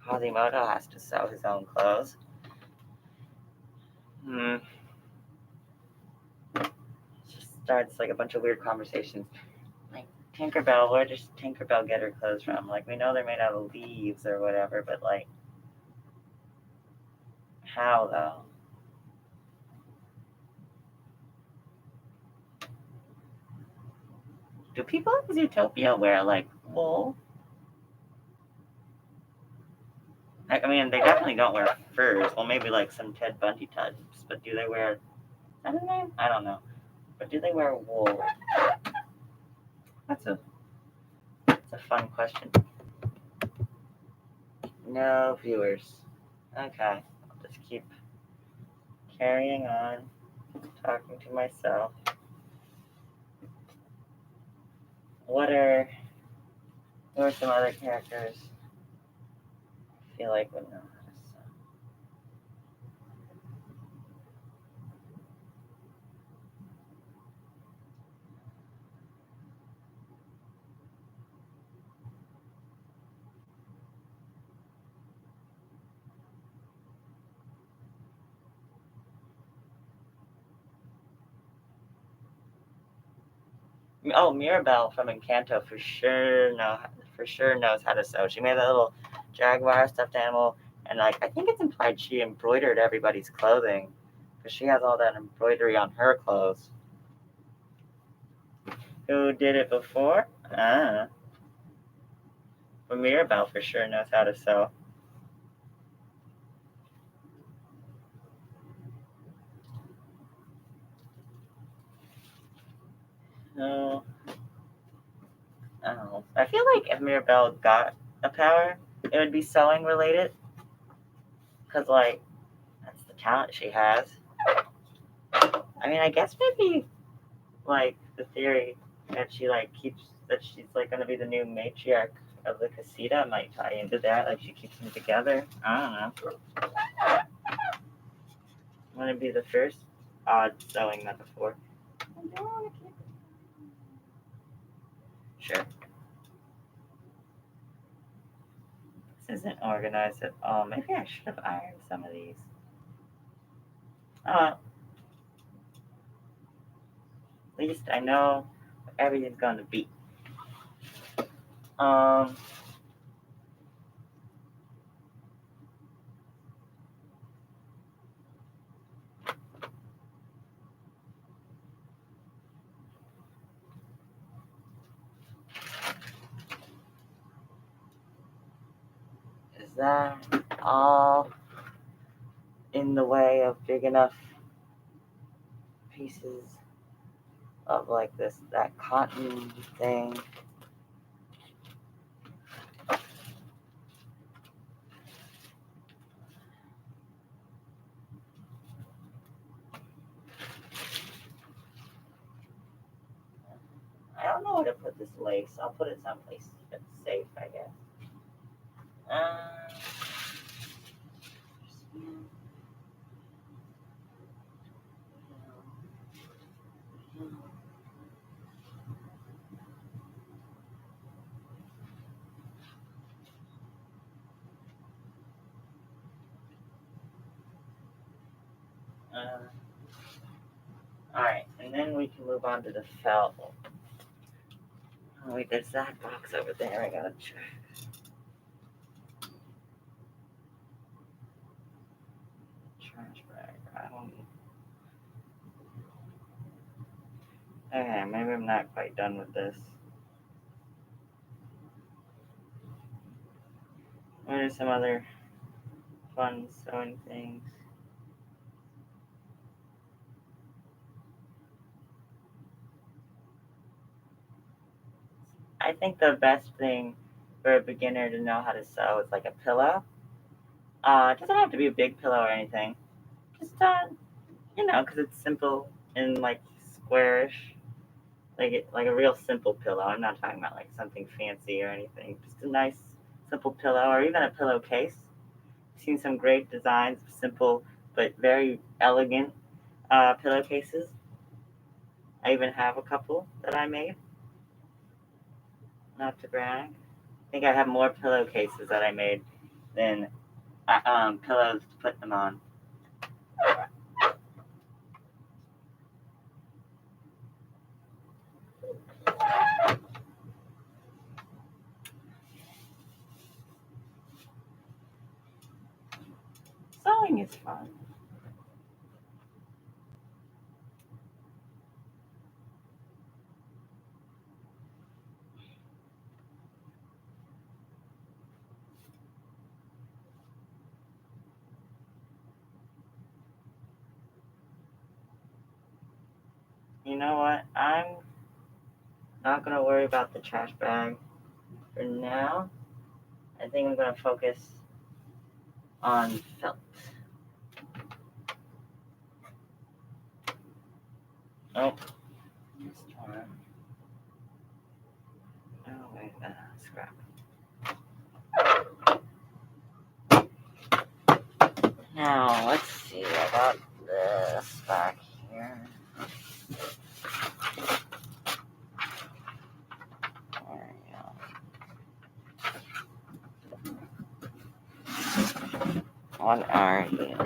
Quasimodo has to sew his own clothes. It just starts like a bunch of weird conversations. Like Tinkerbell, where does Tinkerbell get her clothes from? Like we know they're made out of leaves or whatever, but like how though? Do people in Zootopia wear like wool? I mean, they definitely don't wear furs. Well, maybe like some Ted Bundy types, but do they wear? Is that a name? I don't know. But do they wear wool? That's a fun question. No viewers. Okay, I'll just keep carrying on, talking to myself. Who are some other characters I feel like would know how to sew? Oh, Mirabelle from Encanto for sure knows how to sew. She made that little jaguar stuffed animal, and like I think it's implied she embroidered everybody's clothing, because she has all that embroidery on her clothes. Who did it before? But Mirabelle for sure knows how to sew. No. Oh, I feel like if Mirabelle got a power, it would be sewing related, because like that's the talent she has. I mean, I guess maybe like the theory that she's like gonna be the new matriarch of the casita might tie into that. Like she keeps them together. I don't know. Wouldn't be the first odd sewing metaphor. Sure. This isn't organized at all. Maybe I should have ironed some of these. At least I know where everything's gonna be. Is that all in the way of big enough pieces of like that cotton thing. I don't know where to put this lace. I'll put it someplace that's safe, I guess. Alright, and then we can move on to the felt. Oh, wait, there's that box over there. I gotta check. Trash bag. I don't. Okay, maybe I'm not quite done with this. What are some other fun sewing things? I think the best thing for a beginner to know how to sew is like a pillow. It doesn't have to be a big pillow or anything. Just because it's simple and like squarish, like a real simple pillow. I'm not talking about like something fancy or anything. Just a nice simple pillow or even a pillowcase. I've seen some great designs of simple but very elegant pillowcases. I even have a couple that I made. Not to brag. I think I have more pillowcases that I made than pillows to put them on. Sewing is fun. You know what? I'm not going to worry about the trash bag for now. I think I'm going to focus on felt. Oh, it's torn. Oh, wait, scrap. Now, let's see. I got this back here. There we go. What are you?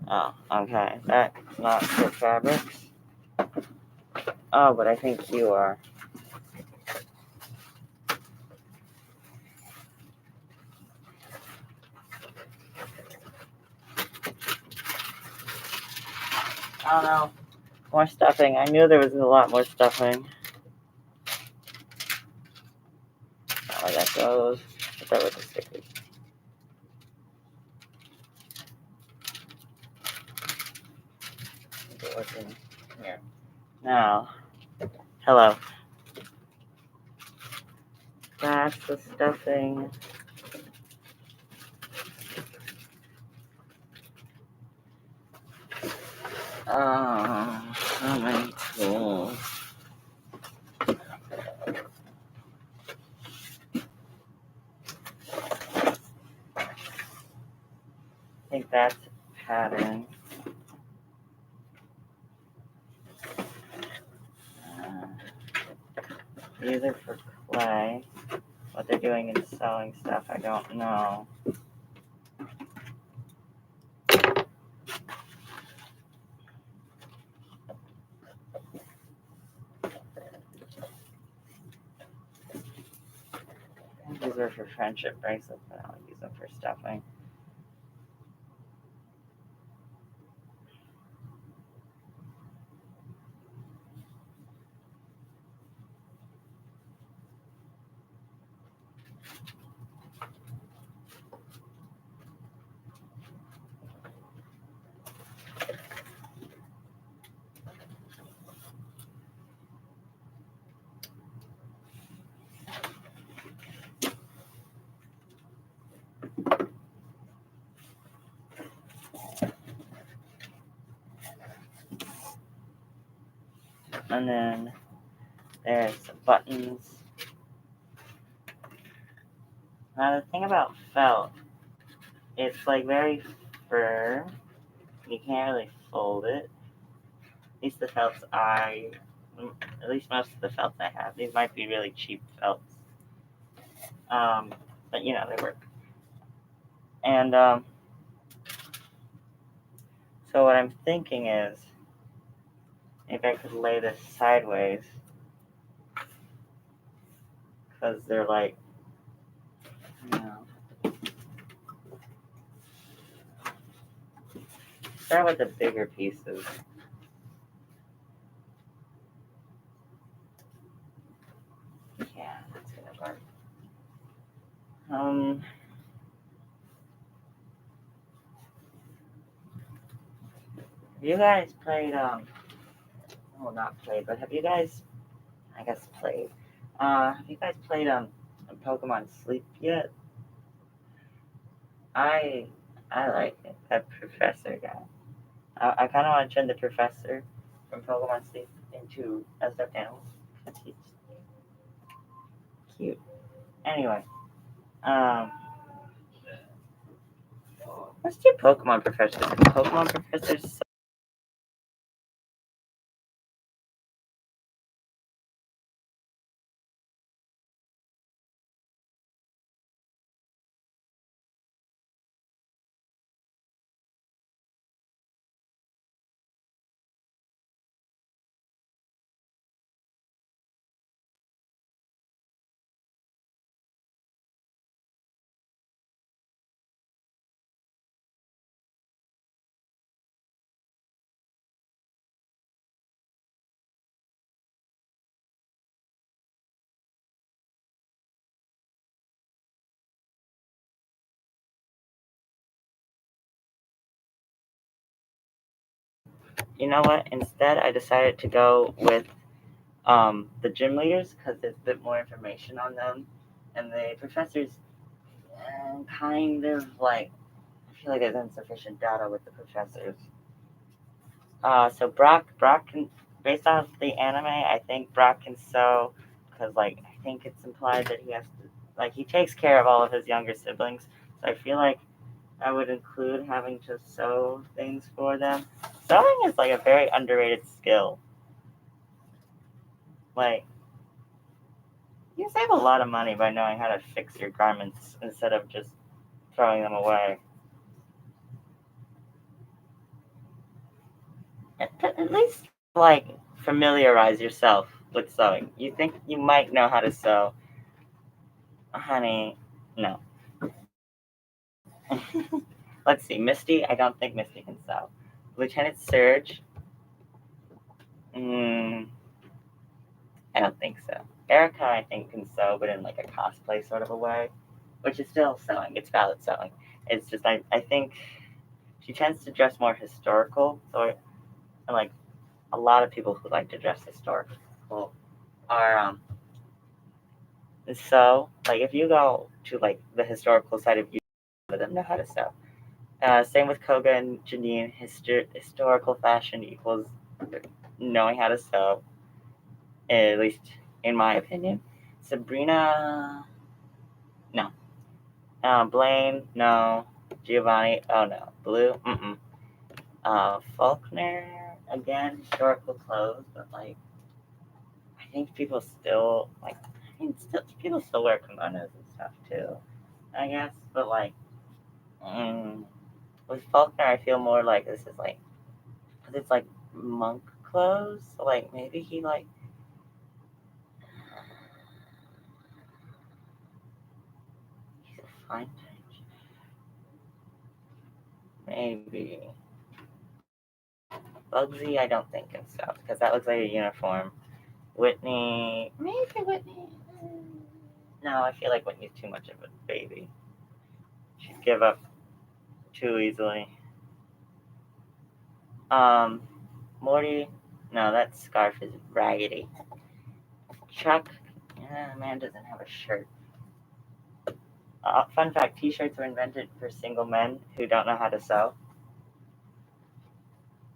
Oh, okay. That's not for fabrics. Oh, but I think you are. Oh no. More stuffing. I knew there was a lot more stuffing. Not where that goes. Put that with the stickers. What's in here? Now, hello. That's the stuffing. Oh, so many tools. I think that's a pattern. These are for clay. What they're doing in sewing stuff, I don't know. These are for friendship bracelets, but I'll use them for stuffing. And then there's buttons. Now the thing about felt, it's like very firm. You can't really fold it. At least the felts at least most of the felts I have. These might be really cheap felts. But they work. And so what I'm thinking is, maybe I could lay this sideways, because they're like, start with the bigger pieces. Yeah, that's gonna work. Have you guys played, well, not played, but have you guys, I guess, played, have you guys played, Pokemon Sleep yet? I like it, that professor guy. I kind of want to turn the professor from Pokemon Sleep into a stuffed animal. He's cute. Anyway, um, let's do Pokemon professor. Pokemon professors. You know what? Instead, I decided to go with the gym leaders, because there's a bit more information on them, and the professors kind of like, I feel like there's insufficient data with the professors. So Brock can, based off the anime, I think Brock can sew, because like I think it's implied that he has to, like, he takes care of all of his younger siblings. So I feel like I would include having to sew things for them. Sewing is like a very underrated skill. Like, you save a lot of money by knowing how to fix your garments instead of just throwing them away. At least, like, familiarize yourself with sewing. You think you might know how to sew. Honey, no. Let's see, Misty, I don't think Misty can sew. Lieutenant Surge, I don't think so. Erica, I think, can sew, but in like a cosplay sort of a way, which is still sewing. It's valid sewing. It's just, I think she tends to dress more historical, and like a lot of people who like to dress historical are so like if you go to like the historical side of you, let them know how to sew. Same with Koga and Janine. Historical fashion equals knowing how to sew, at least in my opinion. Sabrina, no. Blaine, no. Giovanni, oh no. Blue, mm-mm. Faulkner, again, historical clothes, but like, I think people still, like, people still wear kimonos and stuff too, I guess, but like, with Faulkner, I feel more like this is like, because it's like monk clothes, so like maybe he like, he's a fine maybe. Bugsy, I don't think and stuff, because that looks like a uniform. Whitney, maybe Whitney. No, I feel like Whitney's too much of a baby. She'd give up too easily. Morty, no, that scarf is raggedy. Chuck, man doesn't have a shirt. Fun fact, t-shirts were invented for single men who don't know how to sew.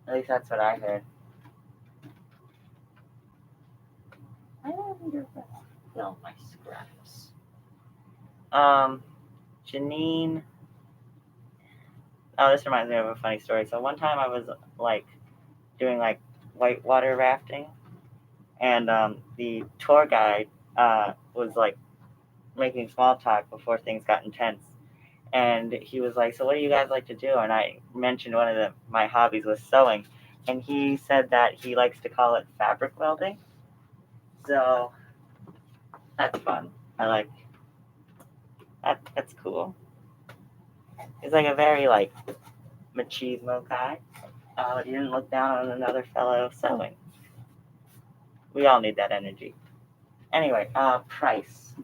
At least that's what I heard. Fill my scraps. Janine. Oh, this reminds me of a funny story. So one time I was like doing like whitewater rafting, and the tour guide was like making small talk before things got intense. And he was like, "So what do you guys like to do?" And I mentioned one of my hobbies was sewing, and he said that he likes to call it fabric welding. So that's fun. I like that. That's cool. He's like a very like machismo guy. He didn't look down on another fellow sewing. We all need that energy. Anyway, price.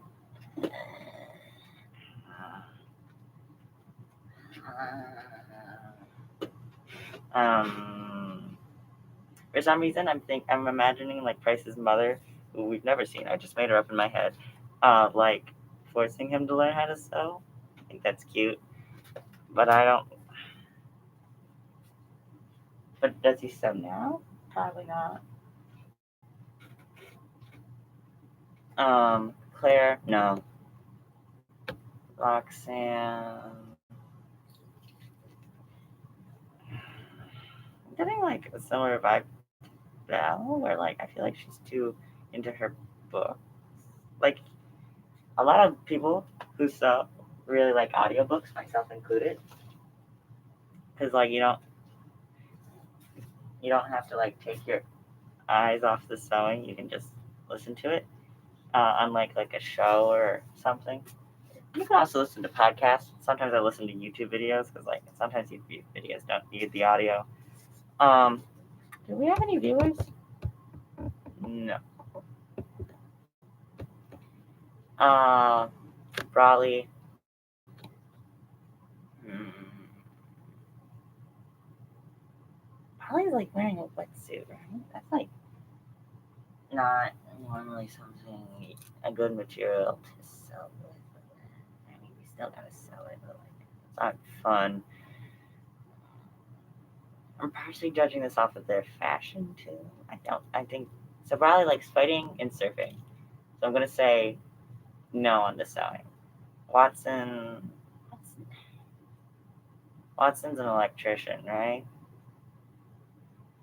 Um, for some reason, I'm imagining like Price's mother, who we've never seen. I just made her up in my head. Like forcing him to learn how to sew. I think that's cute, but I don't. But does he sew now? Probably not. Claire, no. Roxanne. I'm getting like a similar vibe now, where like I feel like she's too into her book. Like a lot of people who sew really like audiobooks, myself included, because like you don't have to like take your eyes off the sewing. You can just listen to it, unlike like a show or something. You can also listen to podcasts. Sometimes I listen to YouTube videos because like sometimes YouTube videos don't need the audio. Um, do we have any viewers? No. Uh, Brawley. Hmm. Brawley's like wearing a wetsuit, right? That's like not normally something a good material to sew with. I mean, we still gotta sew it, but like it's not fun. I'm partially judging this off of their fashion too. I don't. I think so. Bradley likes fighting and surfing, so I'm gonna say no on the sewing. Watson. Watson's an electrician, right?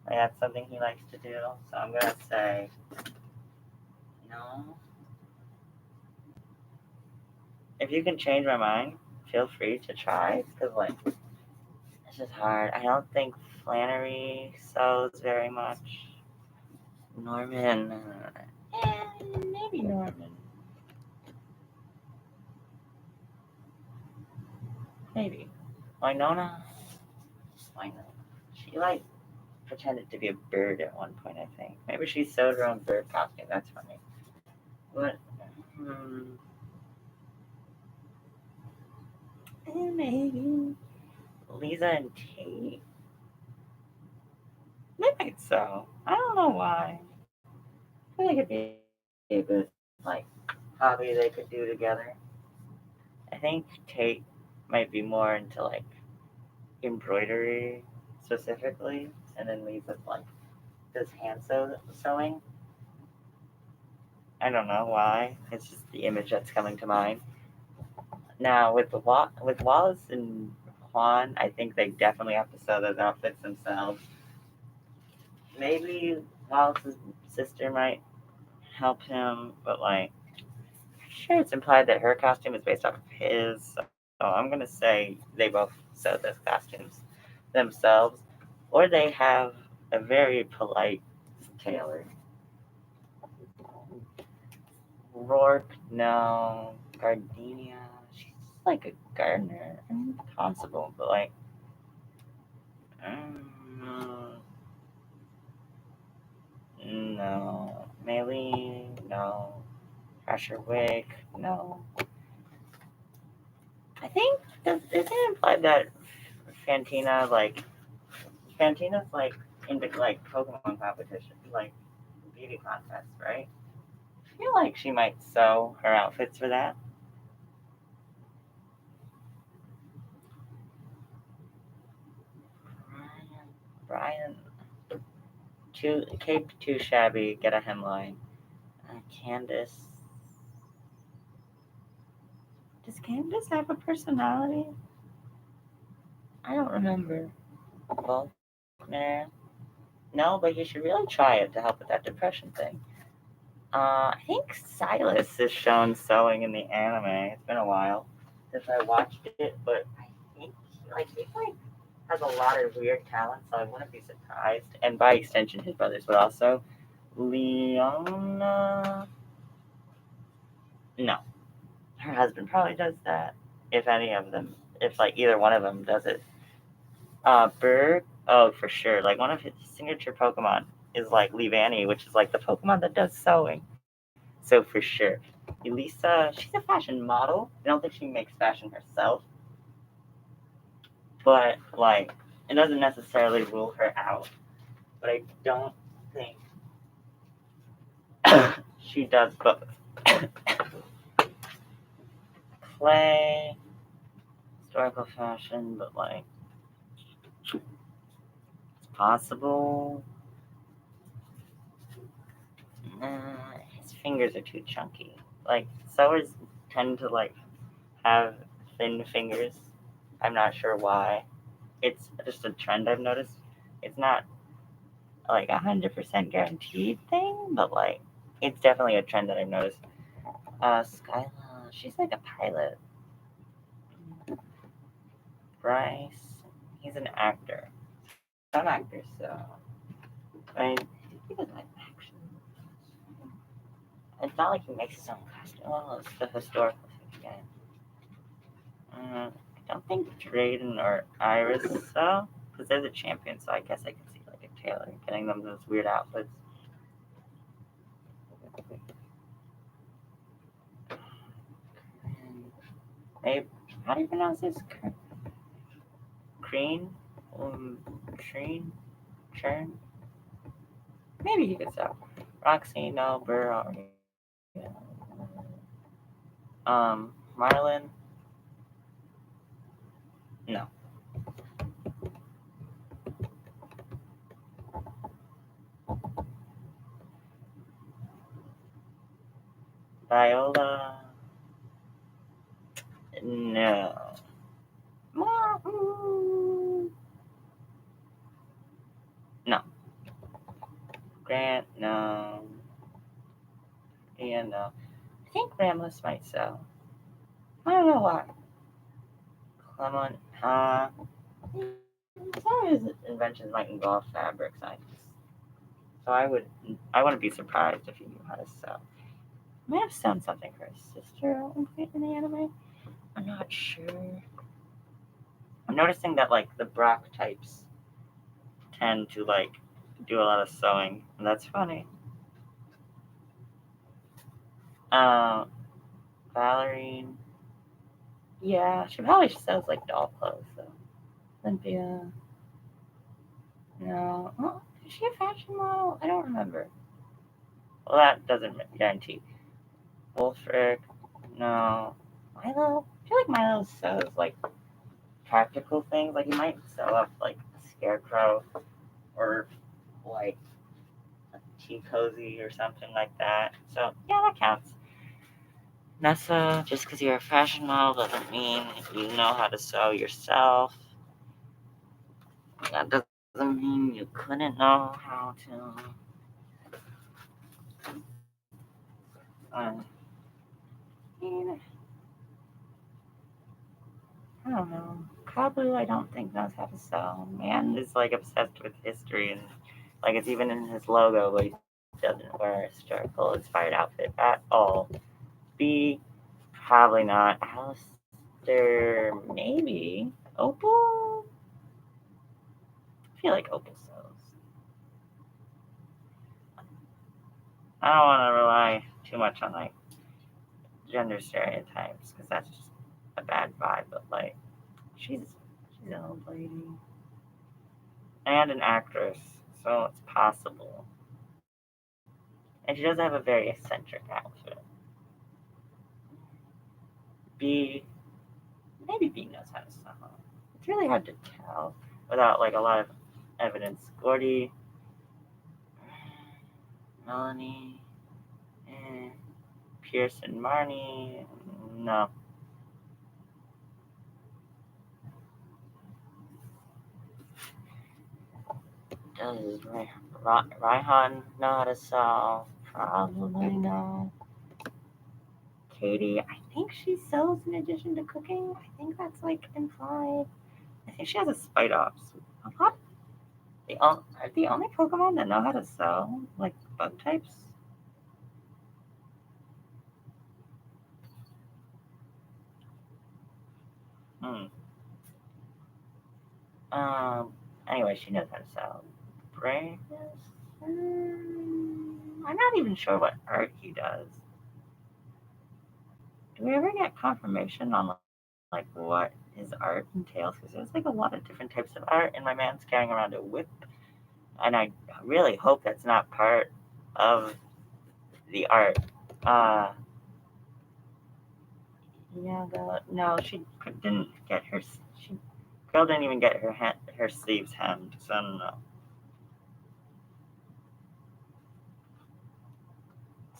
Like, that's something he likes to do. So I'm gonna say no. If you can change my mind, feel free to try. Cause like it's just hard. I don't think Flannery sews very much. Norman. Maybe Norman. Maybe. Winona? Winona. She, like, pretended to be a bird at one point, I think. Maybe she sewed her own bird costume. That's funny. But, hmm. Maybe. Lisa and Tate? They might sew. I don't know why. I feel like it'd be a good, like, hobby they could do together. I think Tate might be more into, like, embroidery specifically, and then Lisa's, like, does sewing. I don't know why. It's just the image that's coming to mind. Now with Wallace and Juan, I think they definitely have to sew those outfits themselves. Maybe Wallace's sister might help him, but like, sure, it's implied that her costume is based off of his. So I'm gonna say they both sew those costumes themselves, or they have a very polite tailor. Rourke, no. Gardenia, she's like a gardener. I mean, constable, but like, um, no. Maylene, no. Asher Wick, no. I think, is it implied that Fantina, like, Fantina's like into like Pokemon competition, like beauty contests, right? I feel like she might sew her outfits for that. Brian, too cape too shabby. Get a hemline. Candace. Does Candace have a personality? I don't remember. Faulkner. No, but you should really try it to help with that depression thing. I think Silas is shown sewing in the anime. It's been a while since I watched it, but I think he has a lot of weird talent, so I wouldn't be surprised. And by extension, his brothers would also. Leona. No, her husband probably does that. If any of them, if either one of them does it. Berg. Oh, for sure. Like one of his signature Pokemon is like Leavanny, which is like the Pokemon that does sewing. So for sure. Elisa, she's a fashion model. I don't think she makes fashion herself, but it doesn't necessarily rule her out. But I don't think she does both. Clay, historical fashion, but it's possible. His fingers are too chunky. Sewers tend to have thin fingers. I'm not sure why. It's just a trend I've noticed. It's not 100% guaranteed thing, but it's definitely a trend that I've noticed. Skyla, she's like a pilot. Bryce, he's an actor. Some actors, so he doesn't like action. It's not like he makes his own costume. Well, it's the historical thing again. I don't think Drayden or Iris so, because they're the champions, so I guess I can see a Taylor getting them those weird outfits. Maybe, how do you pronounce this? Creen? Treen? Churn? Maybe he could sell. Roxy, no, Burr, Marlin? No. Viola? No. No. Grant? No. Ian? No. I think Ramless might sell. I don't know why. Clement? Some of his inventions might involve fabrics. So I wouldn't be surprised if he knew how to sew. Might have sewn something for his sister in the anime. I'm not sure. I'm noticing that the Brock types tend to do a lot of sewing, and that's funny. Valerie. Yeah, she probably sews doll clothes though. Olympia. No. Oh, is she a fashion model? I don't remember. Well, that doesn't guarantee. Wolfric. No. Milo. I feel like Milo sews practical things. He might sew up a scarecrow or a tea cozy or something like that. So yeah, that counts. Nessa, just because you're a fashion model doesn't mean you know how to sew yourself. That doesn't mean you couldn't know how to. I don't know. Kabu, I don't think knows how to sew. Man is obsessed with history and it's even in his logo, but he doesn't wear a historical inspired outfit at all. B, probably not. Alistair, maybe. Opal? I feel like Opal sews. I don't want to rely too much on gender stereotypes because that's just a bad vibe. But she's an old lady and an actress, so it's possible. And she does have a very eccentric outfit. B, maybe B knows how to sew. It's really hard to tell without a lot of evidence. Gordy, Melanie, Pearson Marnie, no. Does Raihan know how to sew? Probably no. Katie, I think she sews in addition to cooking. I think that's like implied. I think she has a spite ops. I'm not are the only Pokemon that know how to sew, like bug types. Hmm. Um. Anyway, she knows how to sew. Brave. I'm not even sure what art he does. Do we ever get confirmation on like what his art entails? Because there's like a lot of different types of art, and my man's carrying around a whip, and I really hope that's not part of the art. Uh, yeah, no, she didn't get her. She girl didn't even get her sleeves hemmed. So no.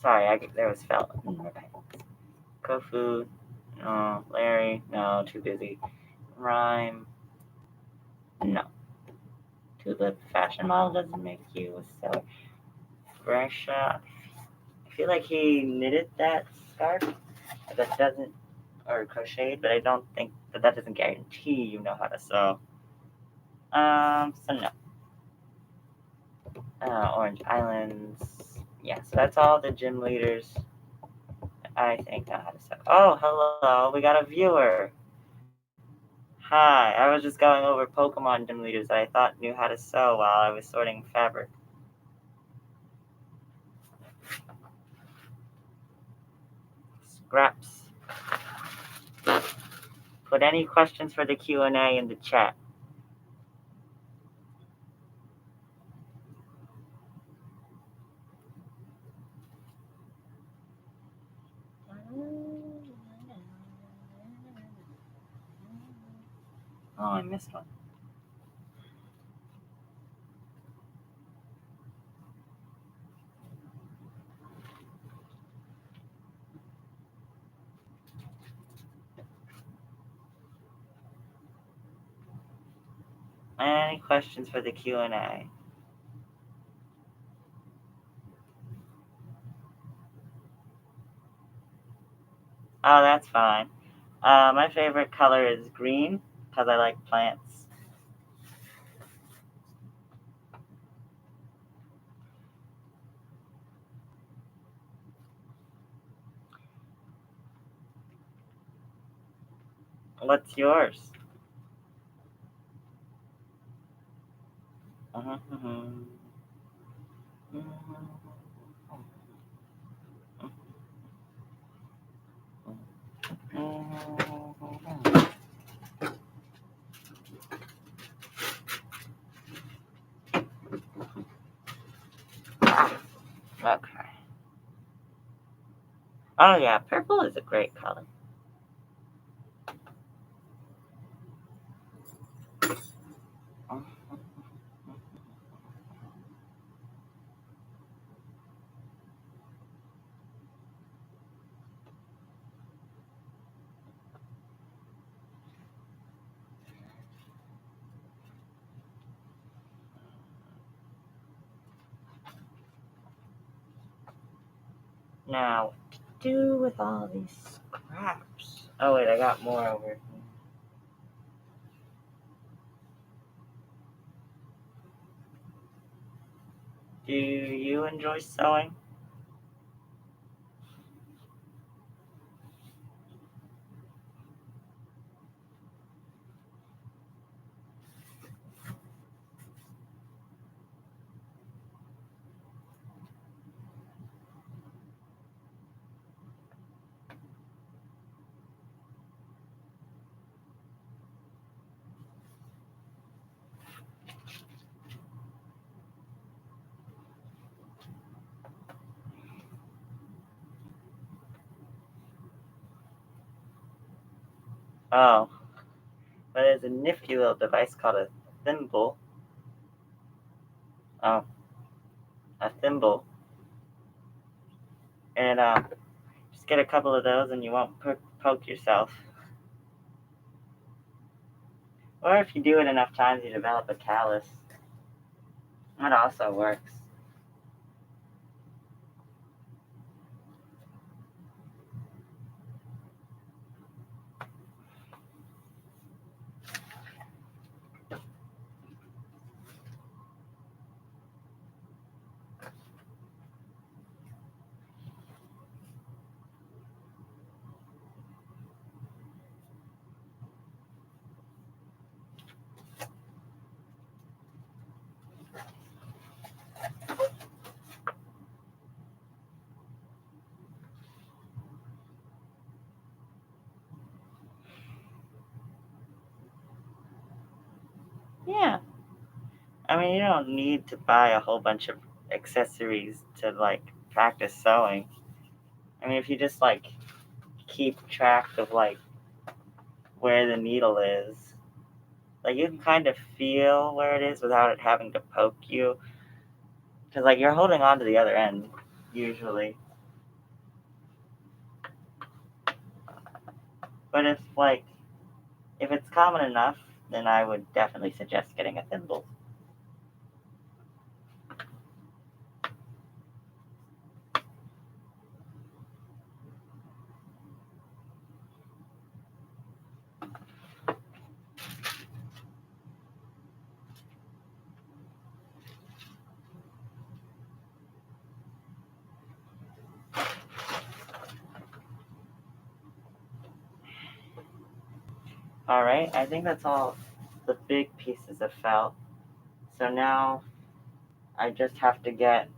Sorry, there was felt in my bag. Kofu, no. Larry, no, too busy. Rhyme, no. Tulip fashion model doesn't make you a seller. Brescia, I feel like he knitted that scarf, but that doesn't, or crocheted, but I don't think that doesn't guarantee you know how to sew. So no. Orange Islands. Yeah, so that's all the gym leaders I think know how to sew. Oh, hello, we got a viewer. Hi, I was just going over Pokemon gym leaders that I thought knew how to sew while I was sorting fabric. Scraps. Put any questions for the Q&A in the chat. Oh, I missed one. Any questions for the Q&A? Oh, that's fine. My favorite color is green because I like plants. What's yours? Okay. Oh yeah, purple is a great color. Now, what to do with all these scraps? Oh wait, I got more over here. Do you enjoy sewing? Oh, but there's a nifty little device called a thimble. Oh, a thimble. And just get a couple of those and you won't poke yourself. Or if you do it enough times, you develop a callus. That also works. Yeah. I mean, you don't need to buy a whole bunch of accessories to like practice sewing. I mean, if you just like keep track of like where the needle is, like you can kind of feel where it is without it having to poke you. Because like you're holding on to the other end usually. But if it's common enough, then I would definitely suggest getting a thimble. Alright, I think that's all the big pieces of felt. So now I just have to get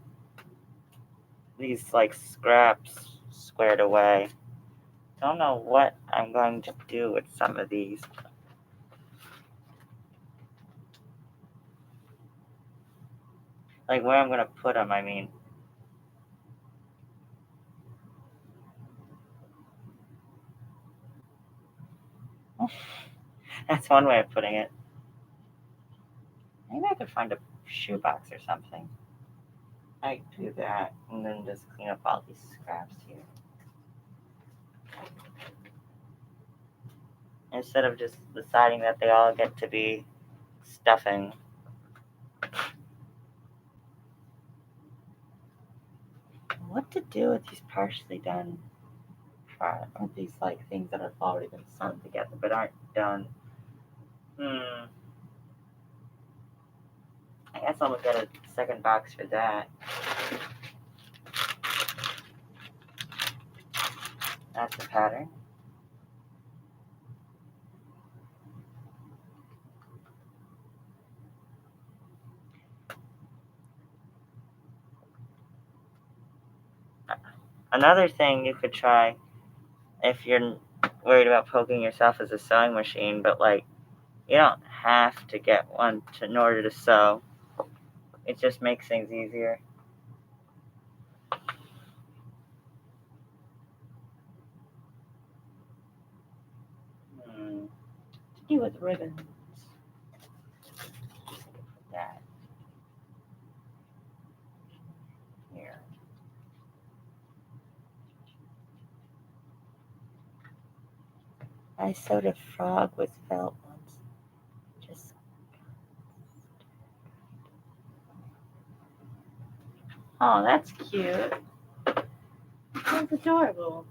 these like scraps squared away. Don't know what I'm going to do with some of these. Like where I'm going to put them, I mean. That's one way of putting it. Maybe I could find a shoebox or something. I could do that and then just clean up all these scraps here. Instead of just deciding that they all get to be stuffing. What to do with these partially done or these like things that have already been sewn together but aren't done? I guess I'll get a second box for that. That's the pattern. Another thing you could try if you're worried about poking yourself is a sewing machine, but like you don't have to get one in order to sew. It just makes things easier. To do with ribbons. Put that here. I sewed a frog with felt once. Just oh, that's cute. That's adorable.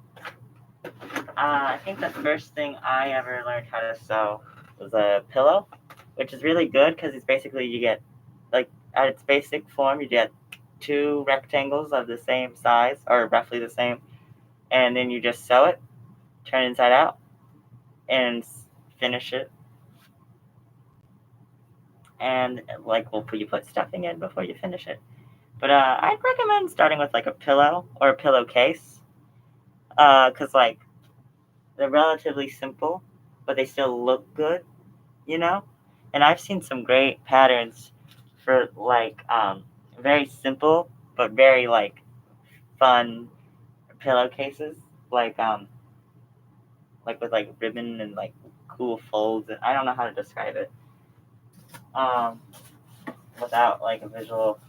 I think the first thing I ever learned how to sew was a pillow, which is really good because it's basically you get, like, at its basic form, you get two rectangles of the same size, or roughly the same, and then you just sew it, turn it inside out, and finish it. And, like, you put stuffing in before you finish it. But I'd recommend starting with, like, a pillow or a pillowcase, because, like, they're relatively simple, but they still look good, you know? And I've seen some great patterns for like very simple but very like fun pillowcases, like with like ribbon and like cool folds. And I don't know how to describe it um, without like a visual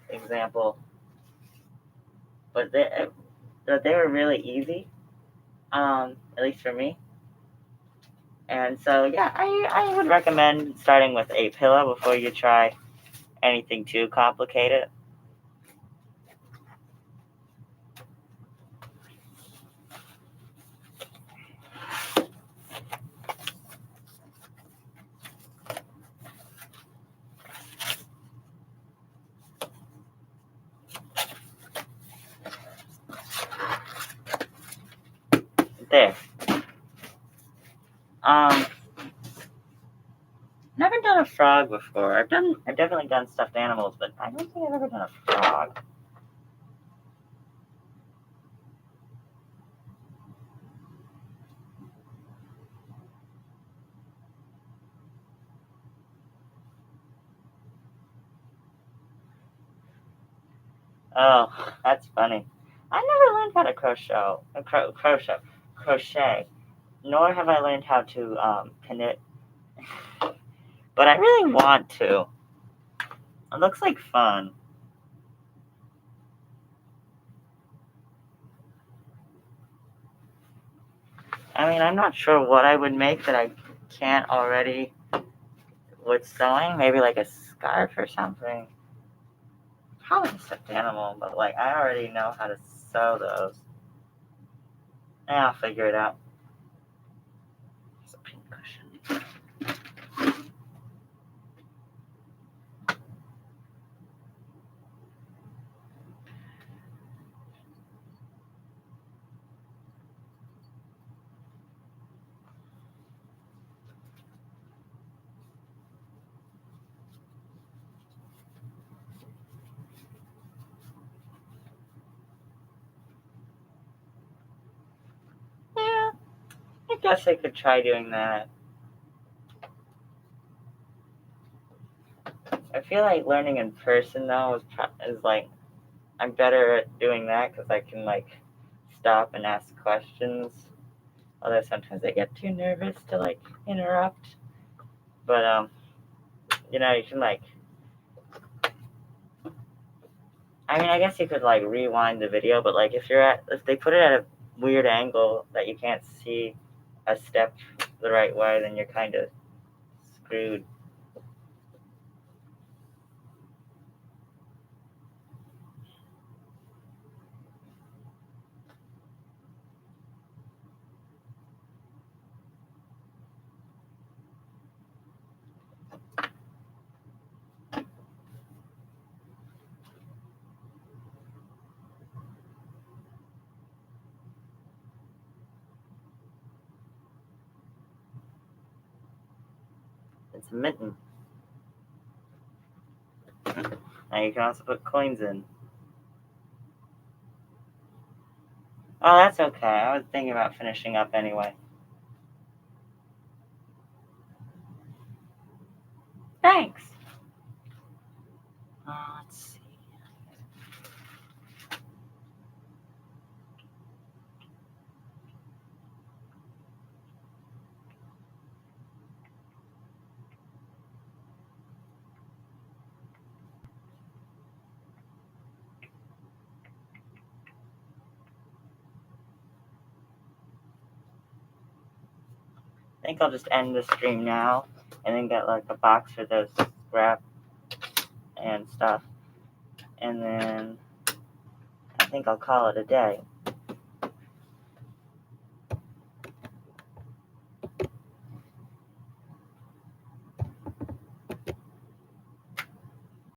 example, but but they were really easy, at least for me. And so, yeah, I would recommend starting with a pillow before you try anything too complicated. There. Um, never done a frog before. I've definitely done stuffed animals, but I don't think I've ever done a frog. Oh, that's funny. I never learned how to crochet, nor have I learned how to knit. But I really want to. It looks like fun. I mean, I'm not sure what I would make that I can't already with sewing. Maybe like a scarf or something. Probably a stuffed animal, but like I already know how to sew those. Yeah, I'll figure it out. It's a pink cushion. Yeah, I guess I could try doing that. I feel like learning in person though is like I'm better at doing that because I can like stop and ask questions. Although sometimes I get too nervous to like interrupt. But you can like. I mean, I guess you could like rewind the video, but like if they put it at a weird angle that you can't see a step the right way, then you're kind of screwed. It's a mitten. Now you can also put coins in. Oh, that's okay. I was thinking about finishing up anyway. Thanks. Let's see. I think I'll just end the stream now and then get like a box for those scrap and stuff. And then I think I'll call it a day.